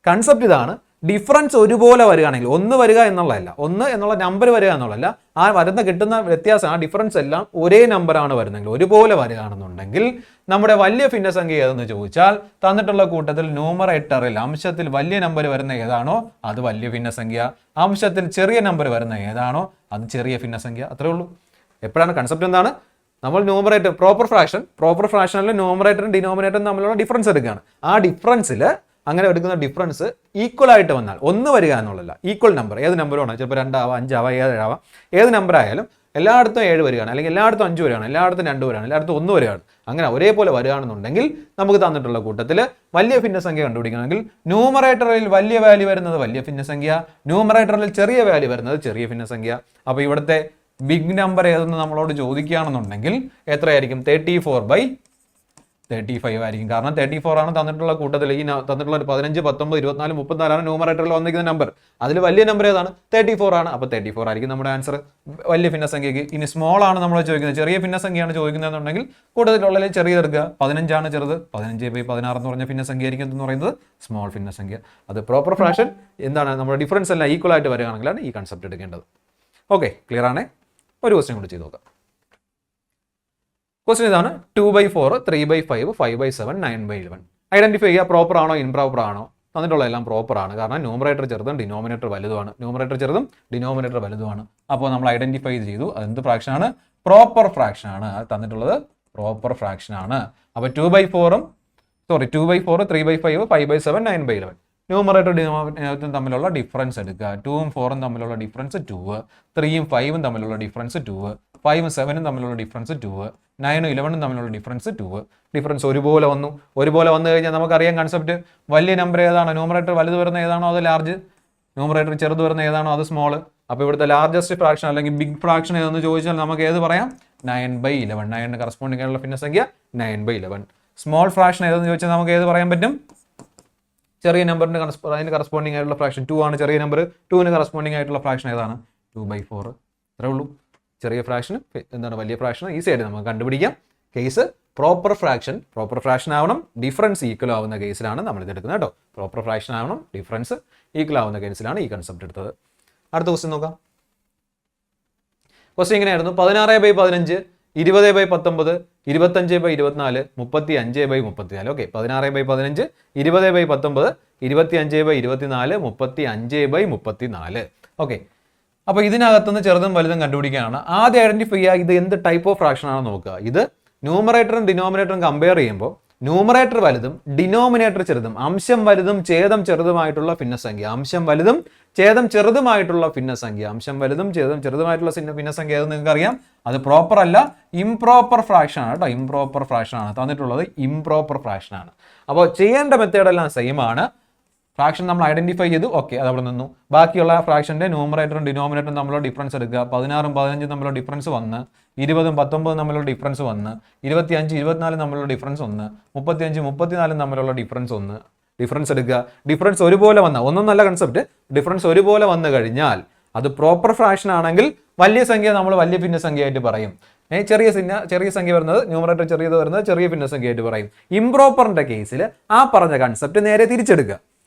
കൺസെപ്റ്റ് ഇതാണ്. ഡിഫറൻസ് ഒരുപോലെ വരികയാണെങ്കിൽ, 1 വരിക എന്നുള്ളതല്ല, 1 എന്നുള്ള നമ്പർ വരിക എന്നുള്ളതല്ല, ആ കിട്ടുന്ന വ്യത്യാസം, ആ ഡിഫറൻസ് എല്ലാം ഒരേ നമ്പറാണ് വരുന്നതെങ്കിൽ, ഒരുപോലെ വരികയാണെന്നുണ്ടെങ്കിൽ നമ്മുടെ വലിയ ഭിന്നസംഖ്യ ഏതെന്ന് ചോദിച്ചാൽ തന്നിട്ടുള്ള കൂട്ടത്തിൽ ന്യൂമറേറ്ററിൽ അംശത്തിൽ വലിയ നമ്പർ വരുന്ന ഏതാണോ അത് വലിയ ഭിന്നസംഖ്യ, അംശത്തിൽ ചെറിയ നമ്പർ വരുന്ന ഏതാണോ അത് ചെറിയ ഭിന്നസംഖ്യ. അത്രേ ഉള്ളൂ. എപ്പോഴാണ് കൺസെപ്റ്റ് എന്താണ്? നമ്മൾ ന്യൂമറേറ്റർ പ്രോപ്പർ ഫ്രാക്ഷനിൽ ന്യൂമറേറ്ററും ഡിനോമിനേറ്ററും തമ്മിലുള്ള ഡിഫറൻസ് എടുക്കുകയാണ്. ആ ഡിഫറൻസിൽ അങ്ങനെ എടുക്കുന്ന ഡിഫറൻസ് ഈക്വൽ ആയിട്ട് വന്നാൽ, 1 വരിക എന്നുള്ളതല്ല, ഈക്വൽ നമ്പർ, ഏത് നമ്പറും ആണ്, ചിലപ്പോൾ 2 ആവാം, 5 ആവാം, 7 ആവാം, ഏത് നമ്പർ ആയാലും എല്ലായിടത്തും 7 വരികയാണ്, അല്ലെങ്കിൽ എല്ലായിടത്തും 5 വരികയാണ്, എല്ലായിടത്തും 2 വരികയാണ്, എല്ലായിടത്തും 1 വരികയാണ്, അങ്ങനെ ഒരേപോലെ വരികയാണെന്നുണ്ടെങ്കിൽ നമുക്ക് തന്നിട്ടുള്ള കൂട്ടത്തിൽ വലിയ ഭിന്നസംഖ്യ കണ്ടുപിടിക്കണമെങ്കിൽ ന്യൂമറേറ്ററിൽ വലിയ വാല്യൂ വരുന്നത് വലിയ ഭിന്നസംഖ്യ, ന്യൂമറേറ്ററിൽ ചെറിയ വാല്യൂ വരുന്നത് ചെറിയ ഭിന്നസംഖ്യ. അപ്പോൾ ഇവിടുത്തെ ബിഗ് നമ്പർ ഏതെന്ന് നമ്മളോട് ചോദിക്കുകയാണെന്നുണ്ടെങ്കിൽ എത്രയായിരിക്കും? 34/35 ആയിരിക്കും. കാരണം 34 ആണ് തന്നിട്ടുള്ള കൂട്ടത്തിൽ. ഈ തന്നിട്ടുള്ള 15 19 24 34 ന്യൂമറേറ്ററിൽ വന്നിരിക്കുന്ന നമ്പർ. അതിൽ വലിയ നമ്പർ ഏതാണ്? 34 ആണ്. അപ്പോൾ 34 ആയിരിക്കും നമ്മുടെ ആൻസർ വലിയ ഭിന്നസംഖ്യയ്ക്ക്. ഇനി സ്മോൾ ആണ് നമ്മൾ ചോദിക്കുന്നത്, ചെറിയ ഭിന്നസംഖ്യയാണ് ചോദിക്കുന്നതെന്നുണ്ടെങ്കിൽ കൂട്ടത്തിലുള്ളതിൽ ചെറിയതെടുക്കുക. 15 ആണ് ചെറുത്, 15/16 എന്ന് പറഞ്ഞ ഭിന്നസംഖ്യ ആയിരിക്കും എന്ന് പറയുന്നത് സ്മോൾ ഭിന്നസംഖ്യ. അത് പ്രോപ്പർ ഫ്രാക്ഷൻ എന്താണ്, നമ്മുടെ ഡിഫറൻസ് എല്ലാം ഈക്വൽ ആയിട്ട് വരികയാണെങ്കിലാണ് ഈ കൺസെപ്റ്റ് എടുക്കേണ്ടത്. ഓക്കെ, ക്ലിയർ ആണേ? ഒരു ക്വസ്റ്റ്യൻ കൂടി ചെയ്ത് നോക്കാം. ക്വസ്റ്റ്യൻ ഇതാണ്. 2/4, 3/5, 5/7, 9/11. ഐഡന്റിഫൈ ചെയ്യുക പ്രോപ്പർ ആണോ ഇംപ്രോപ്പർ ആണോ. തന്നിട്ടുള്ള എല്ലാം പ്രോപ്പർ ആണ്, കാരണം ന്യൂമറേറ്റർ ചെറുതും ഡിനോമിനേറ്റർ വലുതുമാണ്. ന്യൂമറേറ്റർ ചെറുതും ഡിനോമിനേറ്റർ വലുതുമാണ്. അപ്പോൾ നമ്മൾ ഐഡന്റിഫൈ ചെയ്തു അതെന്ത് ഫ്രാക്ഷൻ ആണ്? പ്രോപ്പർ ഫ്രാക്ഷൻ ആണ്. അത് തന്നിട്ടുള്ളത് പ്രോപ്പർ ഫ്രാക്ഷൻ ആണ്. അപ്പോൾ 2/4, 3/5, 5/7, 9/11. ന്യൂമറേറ്റർ ഡിനോമിനേറ്ററും തമ്മിലുള്ള ഡിഫറൻസ് എടുക്കുക. 2ഉം 4ഉം തമ്മിലുള്ള ഡിഫറൻസ് 2, 3ഉം 5ഉം തമ്മിലുള്ള ഡിഫറൻസ് 2, 5ഉം 7ഉം തമ്മിലുള്ള ഡിഫറൻസ് 2, 9ഉം 11ഉം തമ്മിലുള്ള ഡിഫറൻസ് 2. ഡിഫറൻസ് ഒരുപോലെ വന്നു കഴിഞ്ഞാൽ നമുക്കറിയാം കൺസെപ്റ്റ്. വലിയ നമ്പർ ഏതാണോ, ന്യൂമറേറ്റർ വലുത് വരുന്ന ഏതാണോ അത് ലാർജ്, ന്യൂമറേറ്റർ ചെറുത് വരുന്ന ഏതാണോ അത് സ്മോൾ. അപ്പോൾ ഇവിടുത്തെ ലാർജസ്റ്റ് ഫ്രാക്ഷൻ അല്ലെങ്കിൽ ബിഗ് ഫ്രാക്ഷൻ ഏതെന്ന് ചോദിച്ചാൽ നമുക്ക് ഏത് പറയാം? 9/11. 9ന് കറസ്പോണ്ടിങ് ആയിട്ടുള്ള ഭിന്നസംഖ്യ 9/11. സ്മോൾ ഫ്രാക്ഷൻ ഏതെന്ന് ചോദിച്ചാൽ നമുക്ക് ഏത് പറയാൻ പറ്റും? ചെറിയ നമ്പറിന് അതിന് കറസ്പോണ്ടിങ് ആയിട്ടുള്ള ഫ്രാക്ഷൻ 2 ആണ് ചെറിയ നമ്പർ. 2ന് കറസ്പോണ്ടിങ് ആയിട്ടുള്ള ഫ്രാക്ഷൻ ഏതാണ്? 2/4. ഇത്രേ ഉള്ളൂ. ചെറിയ ഫ്രാക്ഷന് എന്താണ് വലിയ ഫ്രാക്ഷൻ ഈസി ആയിട്ട് നമുക്ക് കണ്ടുപിടിക്കാം. കേസ് പ്രോപ്പർ ഫ്രാക്ഷൻ ആവണം, ഡിഫറൻസ് ഈക്വൽ ആവുന്ന കേസിലാണ് നമ്മൾ ഇത് എടുക്കുന്നത് കേട്ടോ. പ്രോപ്പർ ഫ്രാക്ഷൻ ആവണം, ഡിഫറൻസ് ഈക്വൽ ആവുന്ന കേസിലാണ് ഈ കൺസെപ്റ്റ് എടുത്തത്. അടുത്ത ക്വസ്റ്റ്യൻ നോക്കാം. ക്വസ്റ്റ്യൻ ഇങ്ങനെയായിരുന്നു: 16/15, 20/19, 25/24, 35/34. ഓക്കെ, 16/15, 20/19, 25/24, 35/34. ഓക്കെ, അപ്പോൾ ഇതിനകത്തുനിന്ന് ചെറുതും വലുതും കണ്ടുപിടിക്കാനാണ്. ആദ്യം ഐഡന്റിഫൈ ചെയ്യുക ഇത് എന്ത് ടൈപ്പ് ഓഫ് ഫ്രാക്ഷൻ ആണെന്ന് നോക്കുക. ഇത് ന്യൂമറേറ്ററും ഡിനോമിനേറ്ററും കമ്പയർ ചെയ്യുമ്പോൾ ന്യൂമറേറ്റർ വലുതും ഡിനോമിനേറ്റർ ചെറുതും, അംശം വലുതും ഛേദം ചെറുതുമായിട്ടുള്ള ഭിന്നസംഖ്യ. അംശം വലുതും ഛേദം ചെറുതുമായിട്ടുള്ള ഭിന്നസംഖ്യ. അംശം വലുതും ഛേദം ചെറുതുമായിട്ടുള്ള ഭിന്നസംഖ്യ ഏതെന്ന് നിങ്ങൾക്ക് അറിയാം. അത് പ്രോപ്പർ അല്ല, ഇംപ്രോപ്പർ ഫ്രാക്ഷൻ ആണ് കേട്ടോ. ഇംപ്രോപ്പർ ഫ്രാക്ഷൻ ആണ് തന്നിട്ടുള്ളത്, ഇംപ്രോപ്പർ ഫ്രാക്ഷൻ ആണ്. അപ്പോൾ ചെയ്യേണ്ട മെത്തേഡെല്ലാം സെയിം ആണ്. ഫ്രാക്ഷൻ നമ്മൾ ഐഡന്റിഫൈ ചെയ്തു, ഓക്കെ, അത് അവിടെ നിന്നു. ബാക്കിയുള്ള ഫ്രാക്ഷന്റെ ന്യൂമറേറ്ററും ഡിനോമിനേറ്ററും തമ്മിലുള്ള ഡിഫറൻസ് എടുക്കുക. 16ഉം 15ഉം തമ്മിലുള്ള ഡിഫറൻസ് വന്ന്, 20ഉം 19ഉം തമ്മിലുള്ള ഡിഫറൻസ് വന്ന്, 25, 24 തമ്മിലുള്ള ഡിഫറൻസ് 1, 35, 34 തമ്മിലുള്ള ഡിഫറൻസ് 1. ഡിഫറൻസ് എടുക്കുക. ഡിഫറൻസ് ഒരുപോലെ വന്ന, ഒന്നും നല്ല കൺസെപ്റ്റ്. ഡിഫറൻസ് ഒരുപോലെ വന്നു കഴിഞ്ഞാൽ അത് പ്രോപ്പർ ഫ്രാക്ഷൻ ആണെങ്കിൽ വലിയ സംഖ്യ നമ്മൾ വലിയ ഭിന്നസംഖ്യയായിട്ട് പറയും. ചെറിയ സംഖ്യ വരുന്നത്, ന്യൂമറേറ്റർ ചെറിയത് വരുന്നത് ചെറിയ ഭിന്നസംഖ്യയായിട്ട് പറയും. ഇംപ്രോപ്പറിന്റെ കേസിൽ ആ പറഞ്ഞ കൺസെപ്റ്റ് നേരെ തിരിച്ചെടുക്കുക.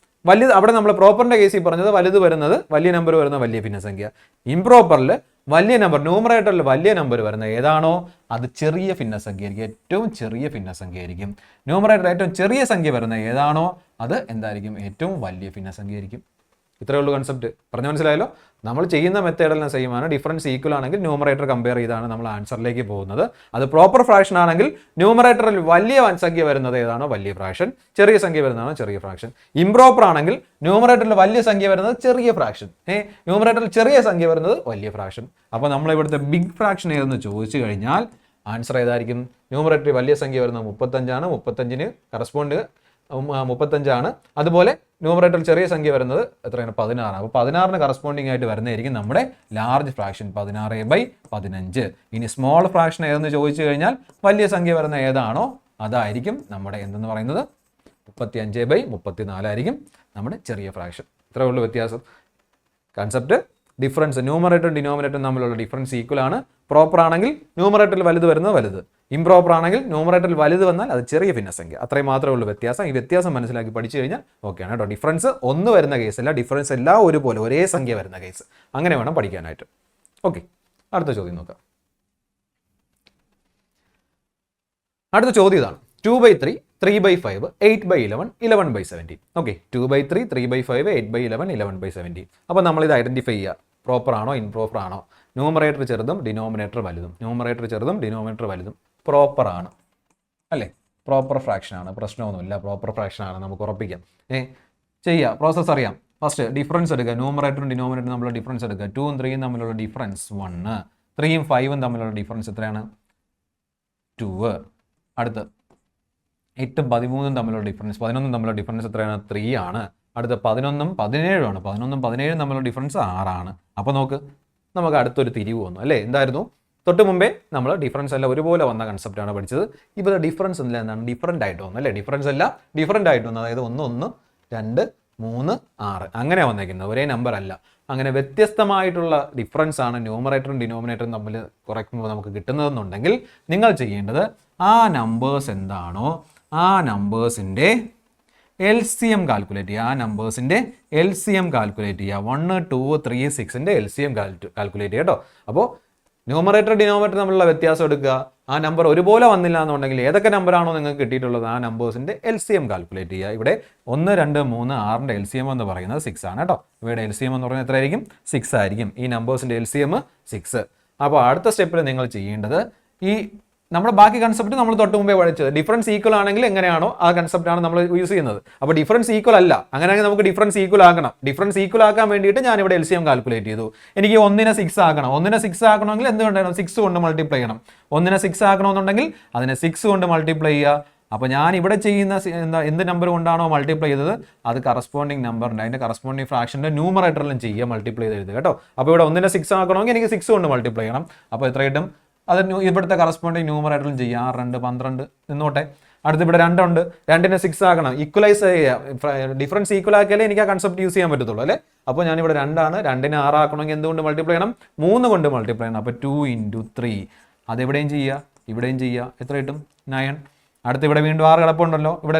വലുത് അവിടെ നമ്മൾ പ്രോപ്പറിന്റെ കേസിൽ പറഞ്ഞത് വലുത് വരുന്നത് വലിയ നമ്പർ വരുന്ന വലിയ ഭിന്നസംഖ്യ. ഇംപ്രോപ്പറിൽ വലിയ നമ്പർ, ന്യൂമറേറ്ററിൽ വലിയ നമ്പർ വരുന്ന ഏതാണോ അത് ചെറിയ ഭിന്നസംഖ്യ ആയിരിക്കും, ഏറ്റവും ചെറിയ ഭിന്നസംഖ്യ ആയിരിക്കും. ന്യൂമറേറ്ററിൽ ഏറ്റവും ചെറിയ സംഖ്യ വരുന്ന ഏതാണോ അത് എന്തായിരിക്കും? ഏറ്റവും വലിയ ഭിന്നസംഖ്യ ആയിരിക്കും. ഇത്രയേ ഉള്ളൂ കൺസെപ്റ്റ്. പറഞ്ഞു മനസ്സിലായല്ലോ? നമ്മൾ ചെയ്യുന്ന മെത്തേഡെല്ലാം സെയിം ആണ്. ഡിഫറൻസ് ഈക്വൽ ആണെങ്കിൽ ന്യൂമറേറ്റർ കമ്പയർ ചെയ്താണ് നമ്മൾ ആൻസറിലേക്ക് പോകുന്നത്. അത് പ്രോപ്പർ ഫ്രാക്ഷൻ ആണെങ്കിൽ ന്യൂമറേറ്ററിൽ വലിയ സംഖ്യ വരുന്നത് ഏതാണോ വലിയ ഫ്രാക്ഷൻ, ചെറിയ സംഖ്യ വരുന്നതാണോ ചെറിയ ഫ്രാക്ഷൻ. ഇംപ്രോപ്പർ ആണെങ്കിൽ ന്യൂമറേറ്ററിൽ വലിയ സംഖ്യ വരുന്നത് ചെറിയ ഫ്രാക്ഷൻ, ന്യൂമറേറ്ററിൽ ചെറിയ സംഖ്യ വരുന്നത് വലിയ ഫ്രാക്ഷൻ. അപ്പോൾ നമ്മൾ ഇവിടുത്തെ ബിഗ് ഫ്രാക്ഷൻ ഏതെന്ന് ചോദിച്ചു കഴിഞ്ഞാൽ ആൻസർ ഏതായിരിക്കും? ന്യൂമറേറ്ററിൽ വലിയ സംഖ്യ വരുന്നത് 35 ആണ്. 35ന് കറസ്പോണ്ട് 35 ആണ്. അതുപോലെ ന്യൂമറേറ്ററിൽ ചെറിയ സംഖ്യ വരുന്നത് എത്രയാണ്? 16. അപ്പോൾ 16ന് കറസ്പോണ്ടിങ് ആയിട്ട് വരുന്നതായിരിക്കും നമ്മുടെ ലാർജ് ഫ്രാക്ഷൻ 16/15. ഇനി സ്മോൾ ഫ്രാക്ഷൻ ഏതെന്ന് ചോദിച്ചു കഴിഞ്ഞാൽ വലിയ സംഖ്യ വരുന്ന ഏതാണോ അതായിരിക്കും നമ്മുടെ എന്തെന്ന് പറയുന്നത്? 35/34 ആയിരിക്കും നമ്മുടെ ചെറിയ ഫ്രാക്ഷൻ. ഇത്രയേ ഉള്ളൂ വ്യത്യാസം. കൺസെപ്റ്റ് ഡിഫറൻസ്, ന്യൂമറേറ്ററും ഡിനോമിനേറ്ററും തമ്മിലുള്ള ഡിഫറൻസ് ഈക്വൽ ആണ്. പ്രോപ്പർ ആണെങ്കിൽ ന്യൂമറേറ്ററിൽ വലുത് വരുന്നത് വലുത്, ഇംപ്രോപ്പർ ആണെങ്കിൽ ന്യൂമറേറ്ററിൽ വലുത് വന്നാൽ അത് ചെറിയ ഭിന്നസംഖ്യ. അത്രയും മാത്രമേ ഉള്ളൂ വ്യത്യാസം. ഈ വ്യത്യാസം മനസ്സിലാക്കി പഠിച്ചു കഴിഞ്ഞാൽ ഓക്കെയാണ് കേട്ടോ. ഡിഫറൻസ് ഒന്ന് വരുന്ന കേസല്ല, ഡിഫറൻസ് എല്ലാം ഒരുപോലെ ഒരേ സംഖ്യ വരുന്ന കേസ്. അങ്ങനെ വേണം പഠിക്കാനായിട്ട്. ഓക്കെ, അടുത്ത ചോദ്യം നോക്കാം. അടുത്ത ചോദ്യം ഇതാണ്: 2/3, 3/5, 8/11, 11/17. ഓക്കെ, 2/3, 3/5, 8/11, 11/17. അപ്പോൾ നമ്മൾ ഇത് ഐഡന്റിഫൈ ചെയ്യുക. പ്രോപ്പർ ആണോ ഇംപ്രോപ്പർ ആണോ? ന്യൂമറേറ്റർ ചെറുതും ഡിനോമിനേറ്റർ വലുതും. ന്യൂമറേറ്റർ ചെറുതും ഡിനോമിനേറ്റർ വലുതും പ്രോപ്പർ ആണ് അല്ലേ? പ്രോപ്പർ ഫ്രാക്ഷൻ ആണ്, പ്രശ്നമൊന്നുമില്ല. പ്രോപ്പർ ഫ്രാക്ഷൻ ആണ്, നമുക്ക് ഉറപ്പിക്കാം. ചെയ്യുക, പ്രോസസ്സ് അറിയാം. ഫസ്റ്റ് ഡിഫറൻസ് എടുക്കുക. ന്യൂമറേറ്ററും ഡിനോമിനേറ്ററും തമ്മിലുള്ള ഡിഫറൻസ് എടുക്കുക. 2ഉം 3ഉം തമ്മിലുള്ള ഡിഫറൻസ് 1, 3ഉം 5ഉം തമ്മിലുള്ള ഡിഫറൻസ് എത്രയാണ്? 2. അടുത്ത് 8ഉം 13ഉം തമ്മിലുള്ള ഡിഫറൻസ്, 11ഉം തമ്മിലുള്ള ഡിഫറൻസ് എത്രയാണ്? 3 ആണ്. അടുത്ത 11ഉം 17ഉം ആണ്. 11ഉം 17ഉം തമ്മിലുള്ള ഡിഫറൻസ് 6 ആണ്. അപ്പോൾ നോക്ക്, നമുക്ക് അടുത്തൊരു തിരിവ് വന്നു അല്ലേ? എന്തായിരുന്നു? തൊട്ട് മുമ്പേ നമ്മൾ ഡിഫറൻസ് എല്ലാം ഒരുപോലെ വന്ന കൺസെപ്റ്റാണ് പഠിച്ചത്. ഇപ്പോൾ ഡിഫറൻസ് എല്ലാം എന്താണ്? ഡിഫറൻ്റ് ആയിട്ട് വന്നു അല്ലേ? ഡിഫറൻസ് എല്ലാം ഡിഫറൻ്റ് ആയിട്ട് വന്നു. അതായത് 1, 1, 2, 3, 6 അങ്ങനെ വന്നേക്കുന്നത്, ഒരേ നമ്പർ അല്ല. അങ്ങനെ വ്യത്യസ്തമായിട്ടുള്ള ഡിഫറൻസ് ആണ് ന്യൂമറേറ്ററും ഡിനോമിനേറ്ററും തമ്മിൽ കുറയ്ക്കുമ്പോൾ നമുക്ക് കിട്ടുന്നതെന്നുണ്ടെങ്കിൽ നിങ്ങൾ ചെയ്യേണ്ടത് ആ നമ്പേഴ്സ് എന്താണോ ആ നമ്പേഴ്സിൻ്റെ LCM കാൽക്കുലേറ്റ് ചെയ്യുക. ആ നമ്പേഴ്സിൻ്റെ LCM കാൽക്കുലേറ്റ് ചെയ്യുക. 1, 2, 3, 6ൻ്റെ LCM കാൽക്കുലേറ്റ് ചെയ്യുക കേട്ടോ. അപ്പോൾ ന്യൂമറേറ്റർ ഡിനോമിനേറ്റർ തമ്മിലുള്ള വ്യത്യാസം എടുക്കുക. ആ നമ്പർ ഒരുപോലെ വന്നില്ല എന്നുണ്ടെങ്കിൽ ഏതൊക്കെ നമ്പറാണോ നിങ്ങൾക്ക് കിട്ടിയിട്ടുള്ളത് ആ നമ്പേഴ്സിൻ്റെ LCM കാൽക്കുലേറ്റ് ചെയ്യുക. ഇവിടെ 1, 2, 3, 6ൻ്റെ LCM എന്ന് പറയുന്നത് 6 ആണ് കേട്ടോ. ഇവിടെ LCM എന്ന് പറയുന്നത് എത്രയായിരിക്കും? 6 ആയിരിക്കും. ഈ നമ്പേഴ്സിൻ്റെ LCM 6. അപ്പോൾ അടുത്ത സ്റ്റെപ്പിൽ നിങ്ങൾ ചെയ്യേണ്ടത് ഈ നമ്മുടെ ബാക്കി കൺസെപ്റ്റ് നമ്മൾ തൊട്ട് മുമ്പേ പഠിച്ചത്. ഡിഫറൻസ് ഈക്വൽ ആണെങ്കിൽ എങ്ങനെയാണോ ആ കൺസെപ്റ്റാണ് നമ്മൾ യൂസ് ചെയ്യുന്നത്. അപ്പോൾ ഡിഫറൻസ് ഈക്വൽ അല്ല, അങ്ങനെയാണെങ്കിൽ നമുക്ക് ഡിഫറൻസ് ഈക്വൽ ആക്കണം. ഡിഫറൻസ് ഈക്വൽ ആക്കാൻ വേണ്ടിയിട്ട് ഞാൻ ഇവിടെ LCM കാൽക്കുലേറ്റ് ചെയ്തു. എനിക്ക് 1നെ 6 ആക്കണം. 1നെ 6 ആക്കണമെങ്കിൽ എന്ത് വേണം? 6 കൊണ്ട് മൾട്ടിപ്ലൈ ചെയ്യണം. 1നെ 6 ആക്കണമെന്നുണ്ടെങ്കിൽ അതിനെ 6 കൊണ്ട് മൾട്ടിപ്ലൈ ചെയ്യുക. അപ്പോൾ ഞാൻ ഇവിടെ ചെയ്യുന്ന എന്ത് നമ്പർ കൊണ്ടാണോ മൾട്ടിപ്ലൈ ചെയ്തത് അത് കറസ്പോണ്ടിങ് നമ്പറിൻ്റെ അതിൻ്റെ കറസ്പോണ്ടിങ് ഫ്രാക്ഷൻ്റെ ന്യൂമറേറ്ററിലും ചെയ്യുക, മൾട്ടിപ്ലൈ ചെയ്ത് എഴുതുക കേട്ടോ. അപ്പോൾ ഇവിടെ 1നെ 6 ആക്കണമെങ്കിൽ എനിക്ക് 6 കൊണ്ട് മൾട്ടിപ്ലൈ ചെയ്യണം. അപ്പോൾ എത്ര കിട്ടും? അത് ഇവിടുത്തെ കറസ്പോണ്ടിങ് ന്യൂമറേറ്ററിലും ചെയ്യുക. 6 2 12 നിന്നോട്ടെ. അടുത്ത് ഇവിടെ 2 ഉണ്ട്, 2നെ 6 ആക്കണം, ഈക്വലൈസ് ചെയ്യുക. ഡിഫറൻസ് ഈക്വൽ ആക്കിയാലേ എനിക്ക് ആ കൺസെപ്റ്റ് യൂസ് ചെയ്യാൻ പറ്റത്തുള്ളൂ അല്ലേ. അപ്പോൾ ഞാനിവിടെ 2 ആണ്, 2നെ 6 ആക്കണമെങ്കിൽ എന്തുകൊണ്ട് മൾട്ടിപ്ലൈ ചെയ്യണം? 3 കൊണ്ട് മൾട്ടിപ്ലൈ ചെയ്യണം. അപ്പോൾ 2 × 3 അതെവിടെയും ചെയ്യുക, ഇവിടെയും ചെയ്യുക. എത്ര കിട്ടും? 9. അടുത്ത് ഇവിടെ വീണ്ടും 6 കിടപ്പുണ്ടല്ലോ, ഇവിടെ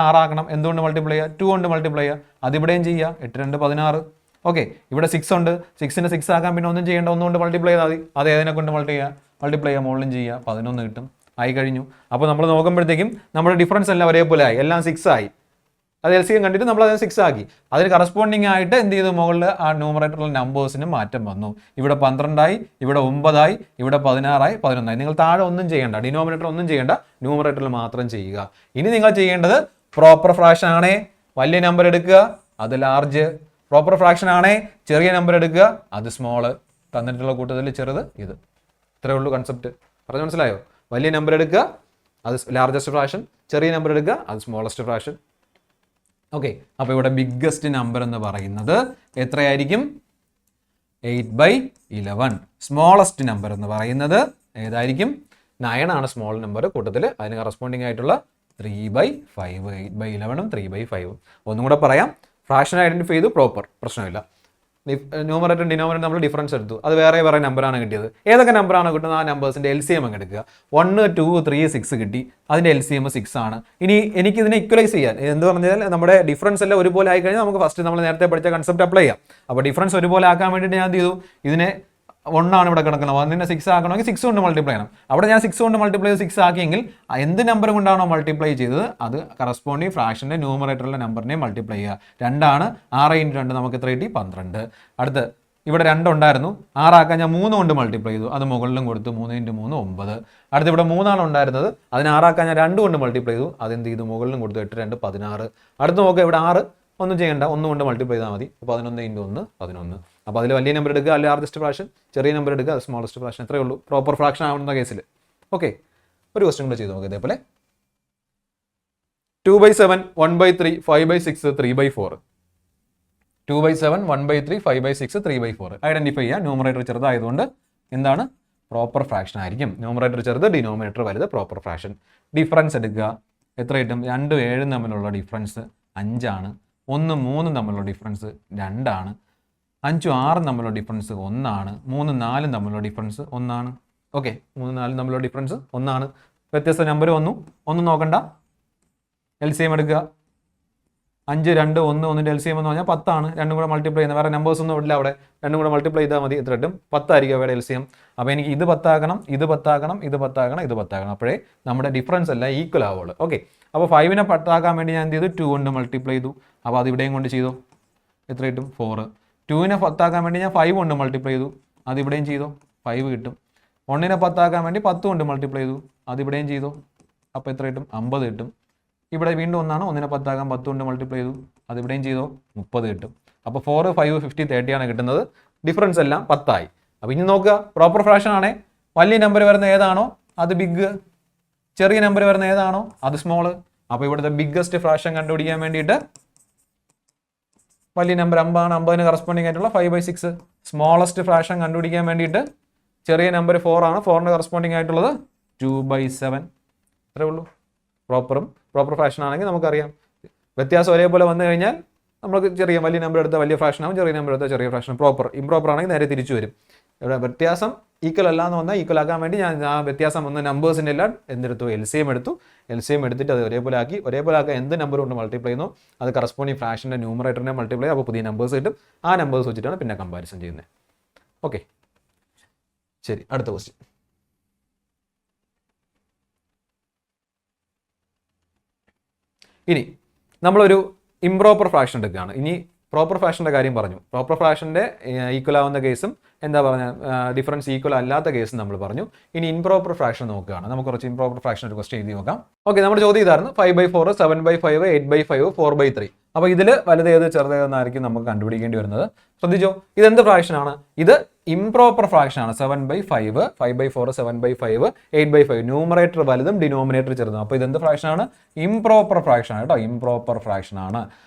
6 ആക്കണം, എന്തുകൊണ്ട് മൾട്ടിപ്ലൈ ചെയ്യുക? 2 കൊണ്ട് മൾട്ടിപ്ലൈ ചെയ്യുക. അതിവിടെയും ചെയ്യുക. 8 2 16. ഓക്കെ, ഇവിടെ 6 ഉണ്ട്, 6നെ 6 ആക്കാൻ പിന്നെ ഒന്നും ചെയ്യേണ്ട, 1 കൊണ്ട് മൾട്ടിപ്ലൈ ചെയ്താൽ മതി. അത് ഏതിനെ കൊണ്ട് മൾട്ടിപ്ലൈ ചെയ്യുക, മുകളിലും ചെയ്യുക. 11 കിട്ടും. ആയി കഴിഞ്ഞു. അപ്പോൾ നമ്മൾ നോക്കുമ്പോഴത്തേക്കും നമ്മുടെ ഡിഫറൻസ് എല്ലാം ഒരേപോലെ ആയി, എല്ലാം 6 ആയി. അത് LCM കണ്ടിട്ട് നമ്മൾ അതിനെ 6 ആക്കി. അതിന് കറസ്പോണ്ടിങ് ആയിട്ട് എന്ത് ചെയ്തു? മുകളിൽ ആ ന്യൂമറേറ്ററിലെ നമ്പേഴ്സിന് മാറ്റം വന്നു. ഇവിടെ 12 ആയി, ഇവിടെ 9 ആയി, ഇവിടെ 16 ആയി, 11 ആയി. നിങ്ങൾ താഴെ ഒന്നും ചെയ്യേണ്ട, ഡിനോമിനേറ്റർ ഒന്നും ചെയ്യേണ്ട, ന്യൂമറേറ്ററിൽ മാത്രം ചെയ്യുക. ഇനി നിങ്ങൾ ചെയ്യേണ്ടത് പ്രോപ്പർ ഫ്രാക്ഷൻ ആണേ വലിയ നമ്പർ എടുക്കുക, അത് ലാർജ്. പ്രോപ്പർ ഫ്രാക്ഷൻ ആണേ ചെറിയ നമ്പർ എടുക്കുക, അത് സ്മോള്. തന്നിട്ടുള്ള കൂട്ടത്തിൽ ചെറുത് ഇത്. ഇത്രയേ ഉള്ളൂ കൺസെപ്റ്റ്. പറഞ്ഞു മനസ്സിലായോ? വലിയ നമ്പർ എടുക്കുക, അത് ലാർജസ്റ്റ് ഫ്രാക്ഷൻ. ചെറിയ നമ്പർ എടുക്കുക, അത് സ്മോളസ്റ്റ് ഫ്രാക്ഷൻ. ഓക്കെ, അപ്പോൾ ഇവിടെ ബിഗ്ഗസ്റ്റ് നമ്പർ എന്ന് പറയുന്നത് എത്രയായിരിക്കും? 8/11. സ്മോളസ്റ്റ് നമ്പർ എന്ന് പറയുന്നത് ഏതായിരിക്കും? 9 ആണ് സ്മോൾ നമ്പർ. കൂട്ടത്തിൽ അതിന് കറസ്പോണ്ടിങ് ആയിട്ടുള്ള 3/5. 8/11 3/5. ഒന്നും കൂടെ പറയാം, ഫ്രാക്ഷൻ ഐഡന്റിഫൈ ചെയ്തു, പ്രോപ്പർ, പ്രശ്നമില്ല. ന്യൂമറേറ്റർ ഡിനോമിനേറ്റർ നമ്മൾ ഡിഫറൻസ് എടുത്തു, അത് വേറെ നമ്പറാണ് കിട്ടിയത്. ഏതൊക്കെ നമ്പറാണ് കിട്ടുന്നത് ആ നമ്പേഴ്സിൻ്റെ LCM അങ്ങ് എടുക്കുക. 1 2 3 6 കിട്ടി, അതിൻ്റെ LCM 6 ആണ്. ഇനി എനിക്ക് ഇതിനെ ഇക്വലൈസ് ചെയ്യാൻ എന്ന് പറഞ്ഞാൽ നമ്മുടെ ഡിഫറൻസ് എല്ലാം ഒരുപോലെ ആയി കഴിഞ്ഞാൽ നമുക്ക് ഫസ്റ്റ് നമ്മൾ നേരത്തെ പഠിച്ച കൺസെപ്റ്റ് അപ്ലൈ ചെയ്യാം. അപ്പോൾ ഡിഫറൻസ് ഒരുപോലെ ആക്കാൻ വേണ്ടിയിട്ട് ഞാൻ എന്ത് ചെയ്തു? ഇതിനെ 1 ആണ് ഇവിടെ കിടക്കുന്നത്, 1നെ 6 ആക്കണമെങ്കിൽ 6 കൊണ്ട് മൾട്ടിപ്ലൈ ചെയ്യണം. അവിടെ ഞാൻ 6 കൊണ്ട് മൾട്ടിപ്ലൈ ചെയ്ത് 6 ആക്കിയെങ്കിൽ എന്ത് നമ്പർ കൊണ്ടാണോ മൾട്ടിപ്ലൈ ചെയ്തത് അത് കറസ്പോണ്ടിങ് ഫ്രാക്ഷൻ്റെ ന്യൂമറേറ്ററിലെ നമ്പറിനെ മൾട്ടിപ്ലൈ ചെയ്യുക. 2 ആണ്, 6 × 2 നമുക്ക് എത്ര കിട്ടി? 12. അടുത്ത് ഇവിടെ 2 ഉണ്ടായിരുന്നു, 6 ആക്കാൻ ഞാൻ 3 കൊണ്ട് മൾട്ടിപ്ലൈ ചെയ്തു, അത് മുകളിലും കൊടുത്തു. 3 × 3 9. അടുത്ത് ഇവിടെ 3 ആണ് ഉണ്ടായിരുന്നത്, അതിന് 6 ആക്കാൻ ഞാൻ 2 കൊണ്ട് മൾട്ടിപ്ലൈ ചെയ്തു, അതെന്ത് ചെയ്തു? മുകളിലും കൊടുത്തു. 8 2 16. അടുത്ത് നോക്കുക, ഇവിടെ 6 ഒന്നും ചെയ്യേണ്ട, 1 കൊണ്ട് മൾട്ടിപ്ലൈ ചെയ്താൽ മതി. 11 × 1 11. അപ്പോൾ അതിൽ വലിയ നമ്പർ എടുക്കുക, അല്ലെങ്കിൽ ലാർജസ്റ്റ് ഫ്രാക്ഷൻ. ചെറിയ നമ്പർ എടുക്കുക, അത് സ്മോളസ്റ്റ് ഫ്രാക്ഷൻ. എത്രയേ ഉള്ളൂ പ്രോപ്പർ ഫ്രാക്ഷൻ ആവുന്ന കേസിൽ. ഓക്കെ, ഒരു ക്വസ്റ്റ്യൻ കൂടെ ചെയ്ത് നോക്കുക ഇതേപോലെ. 2/7 1/3 5/6 3/4. 2/7 1/3 5/6 3/4. ഐഡന്റിഫൈ ചെയ്യുക. ന്യൂമറേറ്റർ ചെറുതായതുകൊണ്ട് എന്താണ്? പ്രോപ്പർ ഫ്രാക്ഷൻ ആയിരിക്കും. ന്യൂമറേറ്റർ ചെറുത്, ഡിനോമിനേറ്റർ വലുത്, പ്രോപ്പർ ഫ്രാക്ഷൻ. ഡിഫറൻസ് എടുക്കുക, എത്ര കിട്ടും? 2 7 തമ്മിലുള്ള ഡിഫറൻസ് 5 ആണ്. 1 3 തമ്മിലുള്ള ഡിഫറൻസ് 2 ആണ്. 5 6 തമ്മിലുള്ള ഡിഫറൻസ് 1 ആണ്. 3 4 തമ്മിലുള്ള ഡിഫറൻസ് 1 ആണ്. ഓക്കെ, 3 4 തമ്മിലുള്ള ഡിഫറൻസ് 1 ആണ്. വ്യത്യസ്ത നമ്പർ വന്നു, ഒന്നും നോക്കണ്ട. LCM എടുക്കുക. 5 2 1 1ൻ്റെ LCM എന്ന് പറഞ്ഞാൽ 10 ആണ്. 2 കൂടെ മൾട്ടിപ്ലൈ ചെയ്യുന്നത്, വേറെ നമ്പേഴ്സ് ഒന്നും ഇല്ല അവിടെ. 2 കൂടെ മൾട്ടിപ്ലൈ ചെയ്താൽ മതി, എത്ര കിട്ടും? 10 ആയിരിക്കും അവിടെ LCM. അപ്പോൾ എനിക്ക് ഇത് 10 ആക്കണം, ഇത് 10 ആക്കണം, ഇത് 10 ആക്കണം, ഇത് 10 ആക്കണം. അപ്പോഴേ നമ്മുടെ ഡിഫറൻസ് എല്ലാം ഈക്വൽ ആവുള്ളൂ. ഓക്കെ, അപ്പോൾ 5നെ 10 ആക്കാൻ വേണ്ടി ഞാൻ എന്ത് ചെയ്തു? 2 കൊണ്ട് മൾട്ടിപ്ലൈ ചെയ്തു. അപ്പോൾ അത് ഇവിടെയും കൊണ്ട് ചെയ്തു, എത്ര കിട്ടും? 4. 2നെ 10 ആക്കാൻ വേണ്ടി ഞാൻ 5 കൊണ്ട് മൾട്ടിപ്ലൈ ചെയ്തു, അത് ഇവിടെയും ചെയ്തു, 5 കിട്ടും. 1നെ 10 ആക്കാൻ വേണ്ടി 10 കൊണ്ട് മൾട്ടിപ്ലൈ ചെയ്തു, അത് ഇവിടെയും ചെയ്തു, അപ്പോൾ എത്ര കിട്ടും? 50 കിട്ടും. ഇവിടെ വീണ്ടും 1 1നെ 10 ആക്കാൻ 10 കൊണ്ട് മൾട്ടിപ്ലൈ ചെയ്തു, അത് ഇവിടെയും ചെയ്തു, 30 കിട്ടും. അപ്പോൾ 4 5 50 30 ആണ് കിട്ടുന്നത്. ഡിഫറൻസ് എല്ലാം 10 ആയി. അപ്പോൾ ഇനി നോക്കുക, പ്രോപ്പർ ഫ്രാക്ഷൻ ആണേ വലിയ നമ്പർ വരുന്ന ഏതാണോ അത് ബിഗ്, ചെറിയ നമ്പർ വരുന്ന ഏതാണോ അത് സ്മോള്. അപ്പോൾ ഇവിടുത്തെ ബിഗ്ഗസ്റ്റ് ഫ്രാക്ഷൻ കണ്ടുപിടിക്കാൻ വേണ്ടിയിട്ട് വലിയ നമ്പർ 50 ആണ്, 50ന് കറസ്പോണ്ടിങ് ആയിട്ടുള്ള 5/6. സ്മോളസ്റ്റ് ഫ്രാക്ഷൻ കണ്ടുപിടിക്കാൻ വേണ്ടിയിട്ട് ചെറിയ നമ്പർ 4 ആണ്, 4ന് കറസ്പോണ്ടിങ് ആയിട്ടുള്ളത് 2/7. അത്രേ ഉള്ളൂ. പ്രോപ്പർ ഫ്രാക്ഷൻ ആണെങ്കിൽ നമുക്കറിയാം വ്യത്യാസം ഒരേപോലെ വന്നു കഴിഞ്ഞാൽ നമുക്ക് വലിയ നമ്പർ എടുത്താൽ വലിയ ഫ്രാക്ഷൻ ആവും, ചെറിയ നമ്പർ എടുത്താൽ ചെറിയ ഫ്രാക്ഷൻ. ഇംപ്രോപ്പർ ആണെങ്കിൽ നേരെ തിരിച്ചു വരും. ഇവിടെ വ്യത്യാസം ഈക്വൽ അല്ല എന്ന് വന്നാൽ ഈക്വൽ ആക്കാൻ വേണ്ടി ഞാൻ ആ വ്യത്യാസം വന്ന നമ്പേഴ്സിൻ്റെ എല്ലാം എന്തെടുത്തു? LCM എടുത്തു. LCM എടുത്തിട്ട് അത് ഒരേപോലെ ആക്കാൻ എന്ത് നമ്പർ കൊണ്ട് മൾട്ടിപ്ലൈ ചെയ്യുന്നു അത് കറസ്പോണ്ടിങ് ഫ്രാക്ഷൻ്റെ ന്യൂമറേറ്ററിനെ മൾട്ടിപ്ലൈ, അപ്പോൾ പുതിയ നമ്പേഴ്സ് കിട്ടും. ആ നമ്പേഴ്സ് വെച്ചിട്ടാണ് പിന്നെ കമ്പാരിസൺ ചെയ്യുന്നത്. ഓക്കെ, ശരി, അടുത്ത ക്വസ്റ്റ്യൻ. ഇനി നമ്മളൊരു ഇംപ്രോപ്പർ ഫ്രാക്ഷൻ എടുക്കുകയാണ്. ഇനി പ്രോപ്പർ ഫ്രാക്ഷൻ്റെ കാര്യം പറഞ്ഞു. പ്രോപ്പർ ഫ്രാക്ഷൻ്റെ ഈക്വൽ ആവുന്ന കേസും എന്താ പറഞ്ഞ ഡിഫറൻസ് ഈക്വൽ അല്ലാത്ത കേസും നമ്മൾ പറഞ്ഞു. ഇനി ഇംപ്രോപ്പർ ഫ്രാക്ഷൻ നോക്കുകയാണ്. നമുക്ക് കുറച്ച് ഇംപ്രോപ്പർ ഫ്രാക്ഷൻ ഒരു ക്വസ്റ്റ്യൻ എഴുതി നോക്കാം. ഓക്കെ, നമ്മുടെ ചോദ്യം ഇതായിരുന്നു 5/4 7/5 8/5 4/3. അപ്പോൾ ഇതിൽ വലുതേത് ചെറുതേതെന്നായിരിക്കും നമുക്ക് കണ്ടുപിടിക്കേണ്ടി വരുന്നത്. ശ്രദ്ധിച്ചോ, ഇതെന്ത് ഫ്രാക്ഷനാണ്? ഇത് ഇംപ്രോപ്പർ ഫ്രാക്ഷനാണ്. 7/5, 5/4, 7/5, 8/5. ന്യൂമറേറ്റർ വലുതും ഡിനോമിനേറ്റർ ചെറുതും. അപ്പോൾ ഇതെന്ത് ഫ്രാക്ഷനാണ്? ഇംപ്രോപ്പർ ഫ്രാക്ഷൻ ആണ് കേട്ടോ. ഇംപ്രോപ്പർ ഫ്രാക്ഷൻ ആണ്.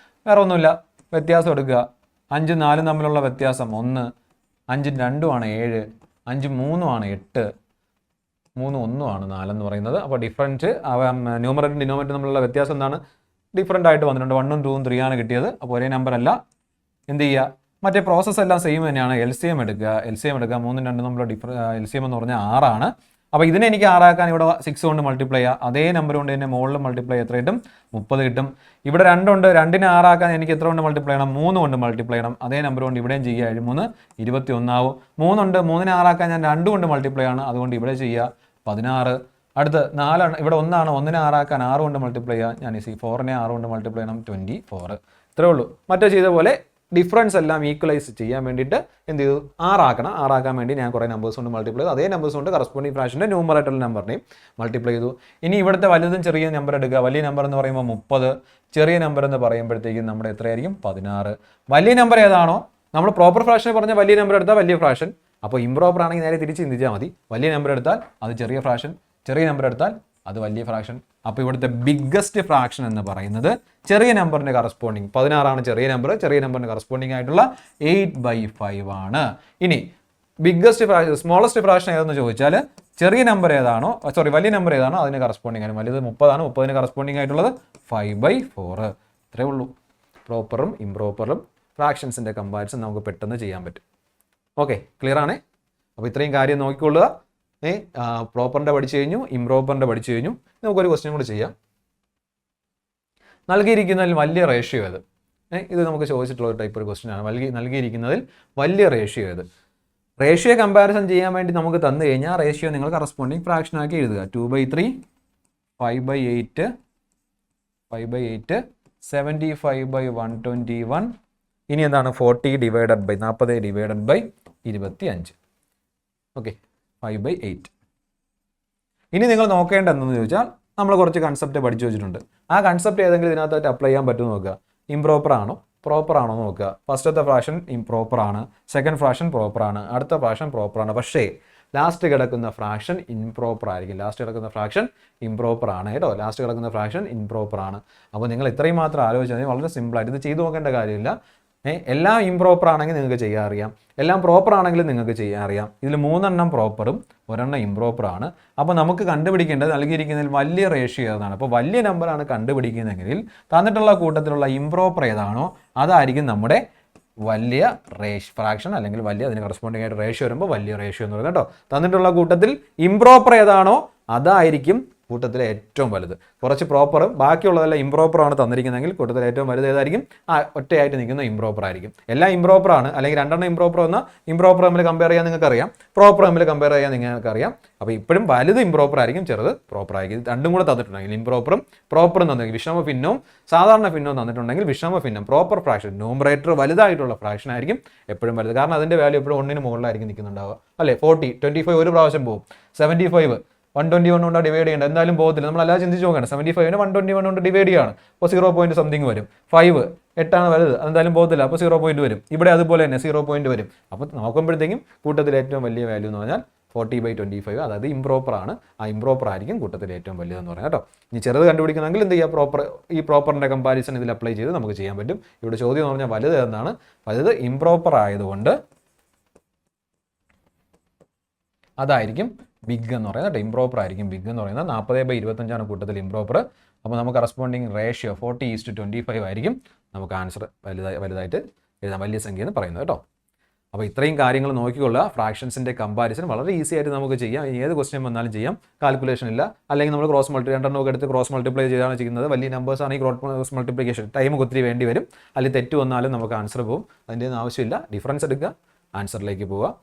വേറെ ഒന്നുമില്ല, വ്യത്യാസം എടുക്കുക. 5 4 തമ്മിലുള്ള വ്യത്യാസം 1, 5 2 ആണ് 7, 5 3 ആണ് 8, 3 1 ആണ് 4 എന്ന് പറയുന്നത്. അപ്പോൾ ഡിഫറൻറ്റ് ന്യൂമറേറ്റർ ഡിനോമിനേറ്റർ തമ്മിലുള്ള വ്യത്യാസം എന്താണ്? ഡിഫറൻ്റ് ആയിട്ട് വന്നിട്ടുണ്ട്. 1ഉം 2ഉം 3 ആണ് കിട്ടിയത്. അപ്പോൾ ഒരേ നമ്പർ അല്ല. എന്ത് ചെയ്യുക? മറ്റേ പ്രോസസ്സ് എല്ലാം സെയിം തന്നെയാണ്. LCM എടുക്കുക. 3ഉം 2ഉം തമ്മിലുള്ള LCM എന്ന് പറഞ്ഞാൽ 6 ആണ്. അപ്പോൾ ഇതിനെ എനിക്ക് 6 ആക്കാൻ ഇവിടെ 6 കൊണ്ട് മൾട്ടിപ്ലൈ ചെയ്യുക. അതേ നമ്പർ കൊണ്ട് തന്നെ മുകളിൽ മൾട്ടിപ്ലൈ എത്ര കിട്ടും? 30 കിട്ടും. ഇവിടെ 2 ഉണ്ട്, 2നെ 6 ആക്കാൻ എനിക്ക് എത്ര കൊണ്ട് മൾട്ടിപ്ലൈ ചെയ്യണം? 3 കൊണ്ട് മൾട്ടിപ്ലൈ ചെയ്യണം. അതേ നമ്പർ കൊണ്ട് ഇവിടെയും ചെയ്യുക. 3 21 ആവും. 3 ഉണ്ട്, 3നെ 6 ആക്കാൻ ഞാൻ 2 കൊണ്ട് മൾട്ടിപ്ലൈ ആണ്. അതുകൊണ്ട് ഇവിടെ ചെയ്യുക 16. അടുത്ത് 4 ആണ്, ഇവിടെ 1 ആണ്, 1നെ 6 ആക്കാൻ 6 കൊണ്ട് മൾട്ടിപ്ലൈ ചെയ്യുക. ഞാൻ 4നെ 6 കൊണ്ട് മൾട്ടിപ്ലൈ ചെയ്യണം, 24. ഇത്രേ ഉള്ളൂ. മറ്റേ ചെയ്ത പോലെ ഡിഫറൻസ് എല്ലാം ഈക്വലൈസ് ചെയ്യാൻ വേണ്ടിയിട്ട് എന്ത് ചെയ്തു? 6 ആക്കണം. 6 ആക്കാൻ വേണ്ടി ഞാൻ കുറേ നമ്പേഴ്സ് കൊണ്ട് മൾട്ടിപ്ലൈ ചെയ്തു. അതേ നമ്പേഴ്സ് കൊണ്ട് കറസ്പോണ്ടിങ് ഫ്രാക്ഷൻ്റെ ന്യൂമറേറ്റർ നമ്പറിനെയും മൾട്ടിപ്ലൈ ചെയ്തു. ഇനി ഇവിടുത്തെ വലുതും ചെറിയ നമ്പർ എടുക്കുക. വലിയ നമ്പർ എന്ന് പറയുമ്പോൾ 30, ചെറിയ നമ്പർ എന്ന് പറയുമ്പോഴത്തേക്കും നമ്മുടെ എത്രയായിരിക്കും? 16. വലിയ നമ്പർ ഏതാണോ, നമ്മൾ പ്രോപ്പർ ഫ്രാക്ഷനെ പറഞ്ഞ വലിയ നമ്പർ എടുത്താൽ വലിയ ഫ്രാക്ഷൻ. അപ്പോൾ ഇംപ്രോപ്പർ ആണെങ്കിൽ നേരെ തിരിച്ച് ചിന്തിച്ചാൽ മതി. വലിയ നമ്പർ എടുത്താൽ അത് ചെറിയ ഫ്രാക്ഷൻ, ചെറിയ നമ്പർ എടുത്താൽ അത് വലിയ ഫ്രാക്ഷൻ. അപ്പോൾ ഇവിടുത്തെ ബിഗ്ഗസ്റ്റ് ഫ്രാക്ഷൻ എന്ന് പറയുന്നത് ചെറിയ നമ്പറിന് കറസ്പോണ്ടിങ് 16 ആണ് ചെറിയ നമ്പർ. ചെറിയ നമ്പറിന് കറസ്പോണ്ടിങ് ആയിട്ടുള്ള 8/5 ആണ്. ഇനി ബിഗ്ഗസ്റ്റ് ഫ്രാക്ഷൻ, സ്മോളസ്റ്റ് ഫ്രാക്ഷൻ ഏതെന്ന് ചോദിച്ചാൽ ചെറിയ നമ്പർ ഏതാണോ, വലിയ നമ്പർ ഏതാണോ അതിന് കറസ്പോണ്ടിങ് ആണ്. വലുത് 30 ആണ്. 30ന് കറസ്പോണ്ടിങ് ആയിട്ടുള്ളത് 5/4. ഇത്രേ ഉള്ളൂ. പ്രോപ്പറും ഇംപ്രോപ്പറും ഫ്രാക്ഷൻസിൻ്റെ കമ്പാരിസൺ നമുക്ക് പെട്ടെന്ന് ചെയ്യാൻ പറ്റും. ഓക്കെ, ക്ലിയർ ആണേ? അപ്പോൾ ഇത്രയും കാര്യം നോക്കിക്കൊള്ളുക. പ്രോപ്പറിൻ്റെ പഠിച്ചു കഴിഞ്ഞു, ഇംപ്രോപ്പറിൻ്റെ പഠിച്ചു കഴിഞ്ഞു. നമുക്കൊരു ക്വസ്റ്റ്യൻ കൂടി ചെയ്യാം. നൽകിയിരിക്കുന്നതിൽ വലിയ റേഷ്യോ ഏത്? ഇത് നമുക്ക് ചോദിച്ചിട്ടുള്ള ഒരു ടൈപ്പ് ഒരു ക്വസ്റ്റ്യൻ ആണ്. നൽകിയിരിക്കുന്നതിൽ വലിയ റേഷ്യോ ഏത്? റേഷ്യോ കമ്പാരിസൺ ചെയ്യാൻ വേണ്ടി നമുക്ക് തന്നു കഴിഞ്ഞാൽ റേഷ്യോ നിങ്ങൾ കറസ്പോണ്ടിങ് ഫ്രാക്ഷൻ ആക്കി എഴുതുക. 2/3, 5/8, 5/8, 75/121. ഇനി എന്താണ്? 40/25. ഓക്കെ, 5/8. ഇനി നിങ്ങൾ നോക്കേണ്ട എന്തെന്ന് ചോദിച്ചാൽ നമ്മൾ കുറച്ച് കൺസെപ്റ്റ് പഠിച്ചു വെച്ചിട്ടുണ്ട്. ആ കൺസെപ്റ്റ് ഏതെങ്കിലും ഇതിനകത്തായിട്ട് അപ്ലൈ ചെയ്യാൻ പറ്റുമോ നോക്കുക. ഇംപ്രോപ്പർ ആണോ പ്രോപ്പർ ആണോ നോക്കുക. ഫസ്റ്റത്തെ ഫ്രാക്ഷൻ ഇംപ്രോപ്പർ ആണ്, സെക്കൻഡ് ഫ്രാക്ഷൻ പ്രോപ്പർ ആണ്, അടുത്ത ഫ്രാക്ഷൻ പ്രോപ്പർ ആണ്. പക്ഷേ ലാസ്റ്റ് കിടക്കുന്ന ഫ്രാക്ഷൻ ഇംപ്രോപ്പർ ആയിരിക്കും. ലാസ്റ്റ് കിടക്കുന്ന ഫ്രാക്ഷൻ ഇംപ്രോപ്പർ ആണ് കേട്ടോ. ലാസ്റ്റ് കിടക്കുന്ന ഫ്രാക്ഷൻ ഇംപ്രോപ്പർ ആണ്. അപ്പോൾ നിങ്ങൾ ഇത്രയും മാത്രം ആലോചിച്ചാൽ വളരെ സിമ്പിളായിട്ട് ഇത് ചെയ്തു നോക്കേണ്ട കാര്യമില്ല. എല്ലാം ഇംപ്രോപ്പർ ആണെങ്കിൽ നിങ്ങൾക്ക് ചെയ്യാൻ അറിയാം, എല്ലാം പ്രോപ്പർ ആണെങ്കിലും നിങ്ങൾക്ക് ചെയ്യാൻ അറിയാം. ഇതിൽ 3 എണ്ണം പ്രോപ്പറും 1 എണ്ണം ഇംപ്രോപ്പർ ആണ്. അപ്പോൾ നമുക്ക് കണ്ടുപിടിക്കേണ്ടത് നൽകിയിരിക്കുന്നതിൽ വലിയ റേഷ്യോ ഏതാണ്. അപ്പോൾ വലിയ നമ്പറാണ് കണ്ടുപിടിക്കുന്നതെങ്കിൽ തന്നിട്ടുള്ള കൂട്ടത്തിലുള്ള ഇംപ്രോപ്പർ ഏതാണോ അതായിരിക്കും നമ്മുടെ വലിയ ഫ്രാക്ഷൻ, അല്ലെങ്കിൽ വലിയ അതിന് കറസ്പോണ്ടിങ് ആയിട്ട് റേഷ്യോ വരുമ്പോൾ വലിയ റേഷ്യോ എന്ന് പറയുന്നത് കേട്ടോ. തന്നിട്ടുള്ള കൂട്ടത്തിൽ ഇംപ്രോപ്പർ ഏതാണോ അതായിരിക്കും കൂട്ടത്തിലെ ഏറ്റവും വലുത്. കുറച്ച് പ്രോപ്പറും ബാക്കിയുള്ളതെല്ലാം ഇംപ്രോപ്പറാണ് തന്നിരിക്കുന്നതെങ്കിൽ കൂട്ടത്തിലെ ഏറ്റവും വലുത് ഏതായിരിക്കും? ഒറ്റയായിട്ട് നിൽക്കുന്ന ഇംപ്രോപ്പർ ആയിരിക്കും. എല്ലാം ഇംപ്രോപ്പർ ആണ്, അല്ലെങ്കിൽ 2 എണ്ണം ഇംപ്രോപ്പർ വന്നാൽ ഇംപ്രോപ്പർ തമ്മിൽ കമ്പയർ ചെയ്യാൻ നിങ്ങൾക്ക് അറിയാം, പ്രോപ്പർ തമ്മിൽ കമ്പയർ ചെയ്യാൻ നിങ്ങൾക്ക് അറിയാം. അപ്പോൾ ഇപ്പോഴും വലുത് ഇംപ്രോപ്പർ ആയിരിക്കും, ചെറുത് പ്രോപ്പർ ആയിരിക്കും. രണ്ടും കൂടെ തന്നിട്ടുണ്ടെങ്കിൽ ഇംപ്രോപ്പറും പ്രോപ്പറും തന്നിട്ടുണ്ടെങ്കിൽ വിഷമ ഭിന്നവും സാധാരണ ഭിന്നവും തന്നിട്ടുണ്ടെങ്കിൽ വിഷമ ഭിന്നം പ്രോപ്പർ ഫ്രാക്ഷൻ ന്യൂമറേറ്റർ വലുതായിട്ടുള്ള ഫ്രാക്ഷൻ ആയിരിക്കും എപ്പോഴും വലുത്. കാരണം അതിൻ്റെ വാല്യൂ എപ്പോഴും 1ന് മുകളിലായിരിക്കും നിൽക്കുന്നുണ്ടാവുക അല്ലേ. 40, 25 ഒരു പ്രാവശ്യം പോകും. 75 121 കൊണ്ട് ഡിവൈഡ് ചെയ്യേണ്ട എന്തായാലും പോകത്തില്ല. നമ്മൾ അല്ലാതെ ചിന്തിച്ച് നോക്കണം. 75നെ 121 കൊണ്ട് ഡിവൈഡ് ചെയ്യാണ്. അപ്പോൾ 0 പോയിന്റ് സംതിങ് വരും. 5 8 വലുത്, അതെന്തായാലും പോകത്തില്ല. അപ്പോൾ 0 പോയിന്റ് വരും. ഇവിടെ അതുപോലെ തന്നെ 0 പോയിന്റ് വരും. അപ്പോൾ നോക്കുമ്പോഴത്തേക്കും കൂട്ടത്തിൽ ഏറ്റവും വലിയ വാല്യൂ എന്ന് പറഞ്ഞാൽ 40/25, അതായത് ഇംപ്രോപ്പർ ആണ്. ആ ഇംപ്രോപ്പർ ആയിരിക്കും കൂട്ടത്തിൽ ഏറ്റവും വലുതെന്ന് പറയാം കേട്ടോ. ഇനി ചെറുത് കണ്ടുപിടിക്കണമെങ്കിൽ എന്ത് ചെയ്യുക? ഈ പ്രോപ്പറിൻ്റെ കമ്പാരിസൺ ഇതിൽ അപ്ലൈ ചെയ്ത് നമുക്ക് ചെയ്യാൻ പറ്റും. ഇവിടെ ചോദ്യം എന്ന് പറഞ്ഞാൽ വലുത് എന്നാണ്. വലുത് ഇംപ്രോപ്പർ ആയതുകൊണ്ട് അതായിരിക്കും ബിഗ് എന്ന് പറയുന്നത്. ഇംപ്രോപ്പർ ആയിരിക്കും ബിഗ് എന്ന് പറയുന്നത്. 40/25 കൂട്ടത്തിൽ ഇംപ്രോപ്പർ. അപ്പോൾ നമുക്ക് കറസ്പോണ്ടിങ് റേഷ്യോ 40:25 ആയിരിക്കും നമുക്ക് ആൻസർ വലുതായിട്ട് എഴുതാൻ, വലിയ സംഖ്യ എന്ന് പറയുന്നത് കേട്ടോ. അപ്പോൾ ഇത്രയും കാര്യങ്ങൾ നോക്കിക്കൊള്ളുക. ഫ്രാക്ഷൻസിൻ്റെ കമ്പാരിസൺ വളരെ ഈസി ആയിട്ട് നമുക്ക് ചെയ്യാം. ഏത് ക്വസ്റ്റ്യൻ വന്നാലും ചെയ്യാം, കാൽക്കുലേഷൻ ഇല്ല. അല്ലെങ്കിൽ നമ്മൾ രണ്ടെണ്ണമൊക്കെ എടുത്ത് ക്രോസ് മൾട്ടിപ്ലൈ ചെയ്താണ് ചെയ്യുന്നത്. വലിയ നമ്പേഴ്സ് ആണെങ്കിൽ ക്രോസ് മൾട്ടിപ്ലിക്കേഷൻ ടൈം ഒത്തിരി വേണ്ടി വരും. അല്ലെങ്കിൽ തെറ്റ് വന്നാലും നമുക്ക് ആൻസർ പോകും. അതിൻ്റെ ഒന്നും ആവശ്യമില്ല. ഡിഫറൻസ് എടുക്കുക, ആൻസറിലേക്ക് പോവുക.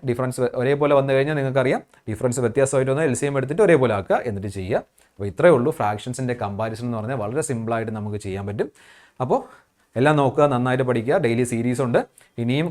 ഡിഫറൻസ് ഒരേപോലെ വന്നു കഴിഞ്ഞാൽ നിങ്ങൾക്കറിയാം. ഡിഫറൻസ് വ്യത്യാസമായിട്ട് വന്നാൽ LCM എടുത്തിട്ട് ഒരേപോലെ ആക്കുക, എന്നിട്ട് ചെയ്യുക. അപ്പോൾ ഇത്രയേ ഉള്ളൂ. ഫ്രാക്ഷൻസിൻ്റെ കമ്പാരിസൺ എന്ന് പറഞ്ഞാൽ വളരെ സിമ്പിളായിട്ട് നമുക്ക് ചെയ്യാൻ പറ്റും. അപ്പോൾ എല്ലാം നോക്കുക, നന്നായിട്ട് പഠിക്കുക. ഡെയിലി സീരീസ് ഉണ്ട്, ഇനിയും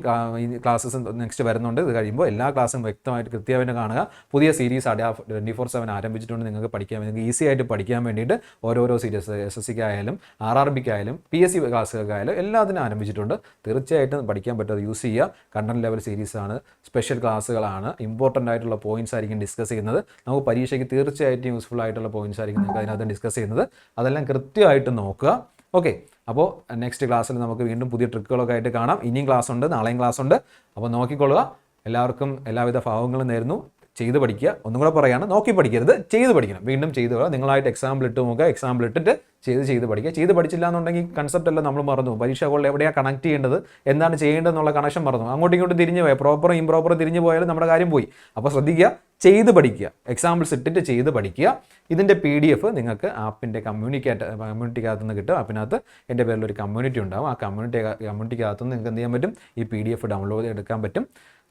ക്ലാസ്സസ് നെക്സ്റ്റ് വരുന്നുണ്ട്. ഇത് കഴിയുമ്പോൾ എല്ലാ ക്ലാസ്സും വ്യക്തമായിട്ട് കൃത്യമായിട്ട് കാണുക. പുതിയ സീരീസ് 24/7 ആരംഭിച്ചിട്ടുണ്ട്. നിങ്ങൾക്ക് നിങ്ങൾക്ക് ഈസി ആയിട്ട് പഠിക്കാൻ വേണ്ടിയിട്ട് ഓരോരോ സീരീസ് SSCക്ക് ആയാലും RRBക്ക് ആയാലും PSC ക്ലാസ്സുകൾക്കായാലും എല്ലാത്തിനും ആരംഭിച്ചിട്ടുണ്ട്. തീർച്ചയായിട്ടും പഠിക്കാൻ പറ്റുന്നത് യൂസ് ചെയ്യുക. കണ്ടന്റ് ലെവൽ സീരീസാണ്, സ്പെഷ്യൽ ക്ലാസ്സുകളാണ്, ഇമ്പോർട്ടൻ്റ് ആയിട്ടുള്ള പോയിന്റ്സ് ആയിരിക്കും ഡിസ്കസ് ചെയ്യുന്നത്. നമുക്ക് പരീക്ഷയ്ക്ക് തീർച്ചയായിട്ടും യൂസ്ഫുൾ ആയിട്ടുള്ള പോയിന്റ്സ് ആയിരിക്കും നിങ്ങൾക്ക് അതിനകത്ത് ഡിസ്കസ് ചെയ്യുന്നത്. അതെല്ലാം കൃത്യമായിട്ട് നോക്കുക. ഓക്കെ, അപ്പോൾ നെക്സ്റ്റ് ക്ലാസ്സിൽ നമുക്ക് വീണ്ടും പുതിയ ട്രിക്കുകളൊക്കെ ആയിട്ട് കാണാം. ഇനിയും ക്ലാസ് ഉണ്ട്, നാളെയും ക്ലാസ് ഉണ്ട്. അപ്പോൾ നോക്കിക്കൊള്ളുക. എല്ലാവർക്കും എല്ലാവിധ ഭാവങ്ങളും നേരുന്നു. ചെയ്ത് പഠിക്കുക. ഒന്നും കൂടെ പറയാണ്, നോക്കി പഠിക്കരുത്, ചെയ്ത് പഠിക്കണം. വീണ്ടും ചെയ്ത് നിങ്ങളായിട്ട് എക്സാമ്പിൾ ഇട്ട് നോക്കുക. എക്സാമ്പിൾ ഇട്ടിട്ട് ചെയ്ത് പഠിക്കുക. ചെയ്ത് പഠിച്ചില്ല എന്നുണ്ടെങ്കിൽ കൺസെപ്റ്റ് എല്ലാം നമ്മൾ മറന്നു. പരീക്ഷ ഹോളിൽ എവിടെയാണ് കണക്ട് ചെയ്യേണ്ടത്, എന്താണ് ചെയ്യേണ്ടതെന്നുള്ള കണക്ഷൻ മറന്നു. അങ്ങോട്ടും ഇങ്ങോട്ടും തിരിഞ്ഞു പോയാൽ പ്രോപ്പറും ഇംപ്രോപ്പറും തിരിഞ്ഞു പോയാലും നമ്മുടെ കാര്യം പോയി. അപ്പോൾ ശ്രദ്ധിക്കുക, ചെയ്ത് പഠിക്കുക. എക്സാമ്പിൾസ് ഇട്ടിട്ട് ചെയ്ത് പഠിക്കുക. ഇതിൻ്റെ PDF നിങ്ങൾക്ക് ആപ്പിൻ്റെ കമ്മ്യൂണിറ്റിക്കകത്ത് നിന്ന് കിട്ടും. ആപ്പിനകത്ത് എൻ്റെ പേരിലൊരു കമ്മ്യൂണിറ്റി ഉണ്ടാകും. ആ കമ്മ്യൂണിറ്റിക്കകത്ത് നിന്ന് നിങ്ങൾക്ക് എന്ത് ചെയ്യാൻ പറ്റും, ഈ PDF ഡൗൺലോഡ് ചെയ്തെടുക്കാൻ പറ്റും.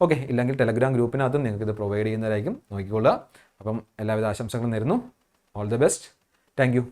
ഓക്കെ, ഇല്ലെങ്കിൽ ടെലഗ്രാം ഗ്രൂപ്പിനകത്തും നിങ്ങൾക്ക് ഇത് പ്രൊവൈഡ് ചെയ്യുന്നതായിരിക്കും. നോക്കിക്കൊള്ളുക. അപ്പം എല്ലാവിധ ആശംസകളും നേരുന്നു. All the best. Thank you.